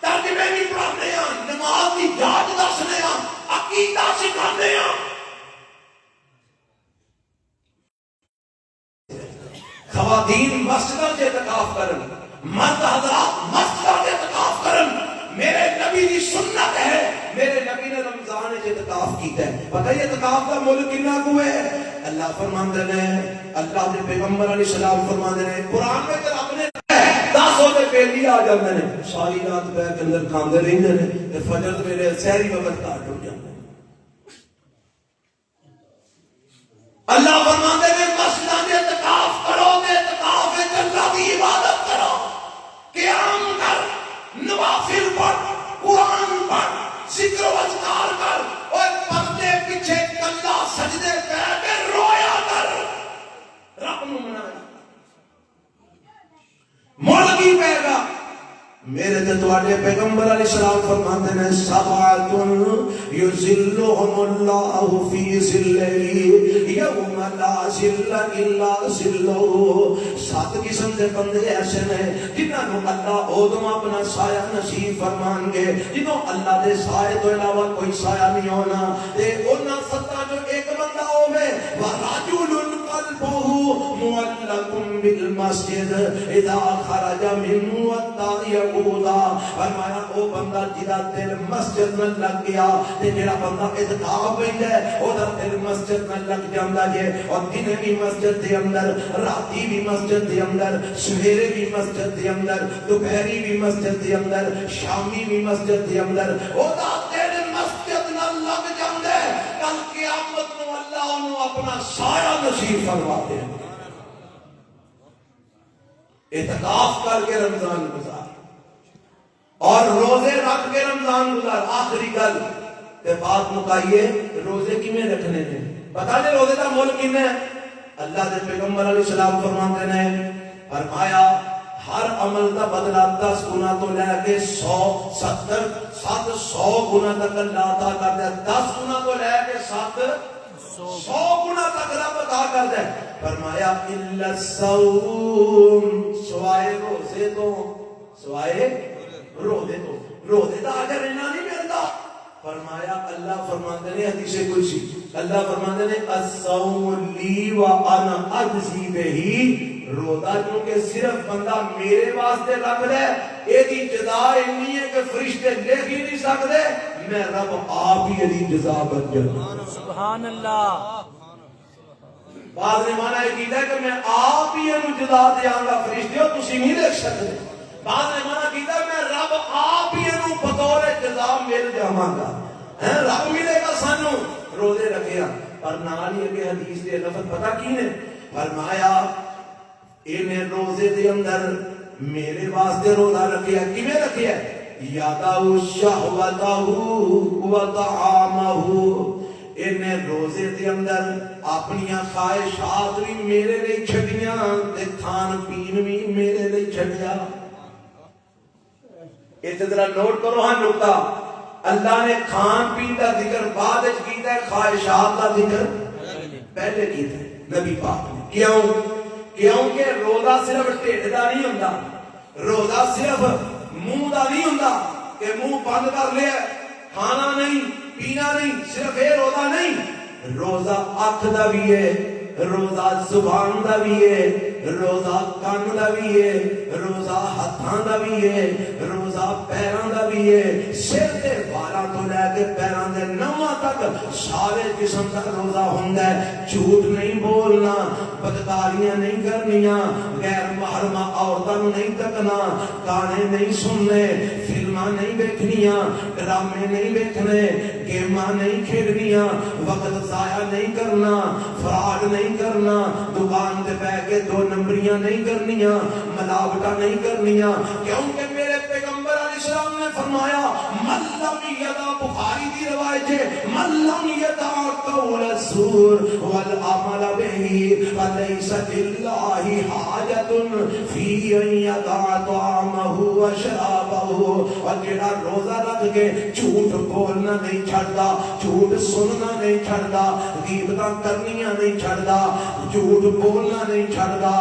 ترجمے بھی پڑھانے ہیں نماز کی جانچ دسنے ہیں عقیدہ سکھانے ہیں. خواتین مسجدوں سے اعتکاف کرن مرد حضرات مسجدوں سے اعتکاف کرن. میرے نبی کی سنت ہے میرے نبی نے رمضان سے اعتکاف کیتا ہے. پتہ ہے اعتکاف کا مول کتنا کو ہے اللہ فرماندے نے اللہ دے پیغمبر علیہ السلام فرماندے نے قرآن میں تے رب نے 10 ہوتے پہلی آ جاندے نے ساری رات بیٹھ کے اندر کھاندے رہندے نے تے فجر ویلے سحری وقت کاٹ ہو جاندے. اللہ فرماندے نے مسجدوں سے اعتکاف کرو تے اعتکاف وچ اللہ کی عبادت کرو قیام کر نوافل پڑھ قرآن پڑھ ذکر و اذکار کر اور پردے پیچھے کلا سجدے پہ کے رویا کر رب نو منایا. مول کی پے گا میرے تے تواڈے پیغمبر علیہ السلام فرماتے ہیں سبعۃ یذلھم اللہ فی ظلہ یوم لا ظل الا ظلہ. 7 قسم دے بندے ایسے ہیں جنہاں نو اللہ اودوں اپنا سایہ نصیب فرمان گے جنہوں اللہ دے سائے تو علاوہ کوئی سایہ نہیں ہونا. تے انہاں 7 جو ایک بندہ ہوے ورجل قلبہ معلق بالمسجد اذا خرج منه والطائع فرمایا او بندہ جدا دل مسجد میں لگ گیا تے جڑا بندہ اعتکاف وچ ہے او دا دل مسجد میں لگ جاندا جے. اور دن بھی مسجد دے اندر راتی بھی مسجد دے اندر سویرے بھی مسجد دے اندر دوپہری بھی مسجد دے اندر شامی بھی مسجد دے اندر او دا دل مسجد نال لگ جاندا ہے. کل قیامت نو اللہ انو اپنا سایہ نصیب فرما دے. اعتکاف کر کے رمضان گزار اور روزے رکھ کے رمضان گزار. آخری گل تے بات مکائیے روزے کیویں رکھنے نے پتہ نہیں روزے دا مول کینے ہے. اللہ دے پیغمبر علیہ السلام فرماتے ہیں فرمایا ہر عمل دا بدلہ 10 گنا تو لے کے 700 گنا تک اللہ عطا کرتا ہے. 10 گنا تو لے کے 100 گنا تک رب عطا کرتا ہے. فرمایا الا الصوم سوائے روزے تو سوائے روزے تو روزے دا اجر انہاں نہیں ملتا. فرمایا اللہ فرماتے ہیں حدیث قدسی اللہ فرماتے ہیں الصوم لی وانا اجزی بہ. روزہ جو کہ صرف بندہ میرے واسطے رکھ دے ایدی جزا اتنی ہے کہ فرشتے لکھ ہی نہیں سکتے میں رب آپ ہی ایدی جزا بن جاؤں. سبحان اللہ. بعض نے مانا یہ کیتا ہے کہ میں آپ ہی ایدی جزا دیاں گا فرشتے ہو تسی نہیں لکھ سکتے. بعض نے مانا کیتا ہے میں رب آپ ہی ایدی بطور جزا مل جاواں گا رب ملے گا سانو. روزے رکھے اور نال ہی کہ حدیث دے لفظ پتہ کی نے فرمایا انہیں روزے دے اندر میرے واسطے روزہ رکھیا کیویں رکھیا یاداؤ شہوتہ و طعامہ. انہیں روزے دے اندر اپنی خواہشات بھی میرے لیے چھڈیاں تے کھان پین بھی میرے لیے چھڈیا. اس طرح نوٹ کرو ہاں نقطہ اللہ نے کھان پین کا ذکر بعد وچ کیتا ہے خواہشات کا ذکر پہلے کیتا ہے نبی پاک نے. کیوں کیونکہ روزہ صرف ٹھڈ دا نہیں ہوندا روزہ صرف منہ دا نہیں ہوندا کہ منہ بند کر لیا کھانا نہیں پینا نہیں صرف یہ روزہ نہیں. روزہ اکھ دا بھی ہے روزہ زبان دا بھی ہے روزہ کان دا بھی ہے روزہ ہاتھاں دا بھی ہے، روزہ پیراں دا بھی ہے، سر دے والاں تو لے کے پیراں دے نواں تک سارے جسم دا روزہ ہوندا ہے۔ جھوٹ نہیں بولنا، بدکاریاں نہیں کرنیاں، غیر محرمہ عورتاں نوں نہیں تکنا، گانے نہیں سننے، فلماں نہیں دیکھنیاں، ڈرامے نہیں دیکھنے، گیماں نہیں کھیلنیاں، وقت ضائع نہیں کرنا، فراڈ نہیں کرنا، دکان تے بیٹھ کے 2 نمبریاں نہیں کرنیاں، ملاوٹاں نہیں کرنیاں، کیونکہ میرے پیغمبر علیہ السلام نے فرمایا من لم یدع، بخاری کی روایت ہے، من لم یدع قول الزور والعمل به فلیس للہ حاجۃ فی ان یدع طعامہ وشرابہ۔ اور جڑا روزہ رکھ کے جھوٹ بولنا نہیں چھڑدا، جھوٹ سننا نہیں چھڑدا، غیبتاں کرنیاں نہیں چھڑدا، جھوٹ بولنا نہیں چھڑدا،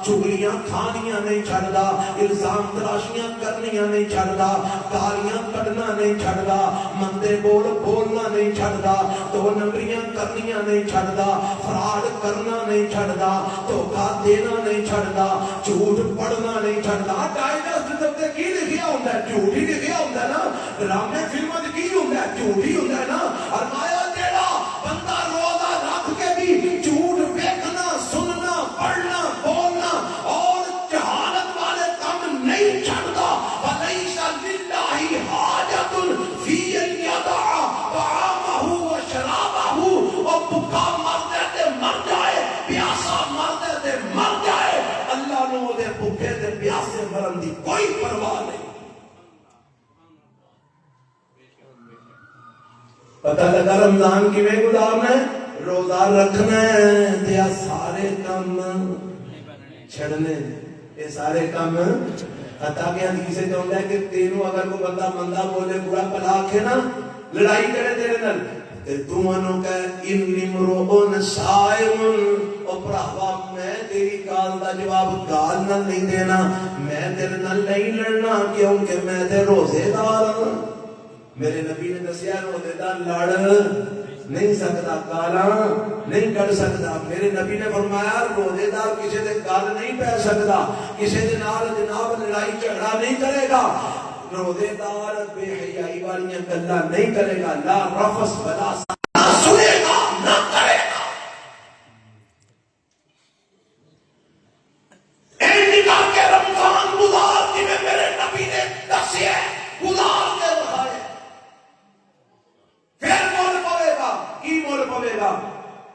چگلیاں کھانیاں نہیں چھڑدا، الزام تراشیاں کرنیاں نہیں چھڑدا، گالیاں کڈنا نہیں چھڑدا، مندے بول بولنا نہیں چھڑدا، 2 نمبریاں کرنیاں نہیں چھڑدا، فراڈ کرنا نہیں چھڑدا، دھوکا دینا نہیں چھڑدا، جھوٹ پڑھنا نہیں چھڑدا۔ ڈائجسٹ تے کی لکھیا ہوندا ہے؟ جھوٹ ہی لکھیا ہوندا ہے نا۔ ڈرامے فلماں کی ہوندا ہے؟ جھوٹ ہی ہوندا ہے نا۔ فرمایا جیڑا بندہ روزہ رکھ کے بھی جھوٹ ویکھنا، سننا، پڑھنا، بولنا اور جہالت والے کام نہیں چھڑدا، فلیس للہ حاجۃ فی ان یدع طعامہ وشرابہ۔ اور بھوکا مر تے مر جائے، پیاسا مر تے مر جائے، اللہ نو دے بھوکے تے پیاسے مرن دی کوئی پرواہ نہیں۔ پتہ لگا رمضان کیویں گزارنا ہے؟ روزہ رکھنا ہے تے سارے کام چھڑنے، یہ سارے کام حتیٰ کہ حدیث سے ہوندا ہے کہ تینوں اگر کوئی بندہ مندہ بولے، برا بھلا آکھے نا، لڑائی کرے تیرے نال تے تو انہوں کہے انی امرؤ صائم، او بھراوا میں تیری گال دا جواب گال نال نہیں دینا، میں تیرے نال نہیں لڑنا کیونکہ میں تے روزے دار ہوں۔ میرے نبی نے دسیا روزے دار لڑ نہیں سکتا، گالاں نہیں کر سکتا۔ میرے نبی نے فرمایا روزے دار کسی دے گل نہیں پہ سکتا، کسی دے نال جناب لڑائی جھگڑا نہیں کرے گا، روزے دار بے حیائی والیاں گلاں نہیں کرے گا، لا رفث ولا نہ سنے گا نہ کرے گا۔ این کر کے رمضان گزار جویں میرے نبی نے دسیا گزار کے دکھائے، پھر مول پوے گا، کی مول پوے گا؟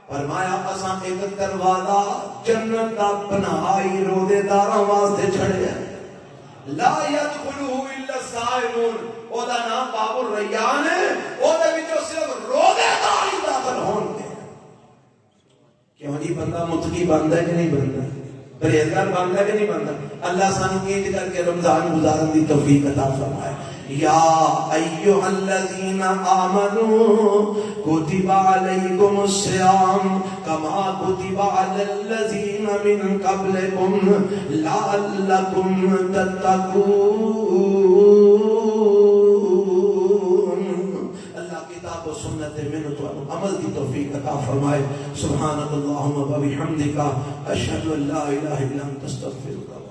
فرمایا اساں ایک دروازہ جنت دا بنائی روزے داراں واسطے چھڑیا، لا يدخلہ الا الصائمون، او دا نام باب الریان ہے، او دے وچوں صرف روزے دار ہی داخل ہون گے۔ کیوں جی بندہ متقی بندا ہے کہ نہیں بندا؟ پرہیزگار بندا ہے کہ نہیں بندا؟ اللہ سانو انج کر کے رمضان گزارن دی توفیق عطا فرمائے۔ یا ایھا الذین آمنوا کتب علیکم الصیام کما کتب علی الذین من قبلکم لعلکم تتقون۔ اللہ کتاب و سنت میں تو عمل کی توفیق عطا فرمائے۔ سبحانک اللہم و بحمدک اشہد ان لا الہ الا انت استغفرک۔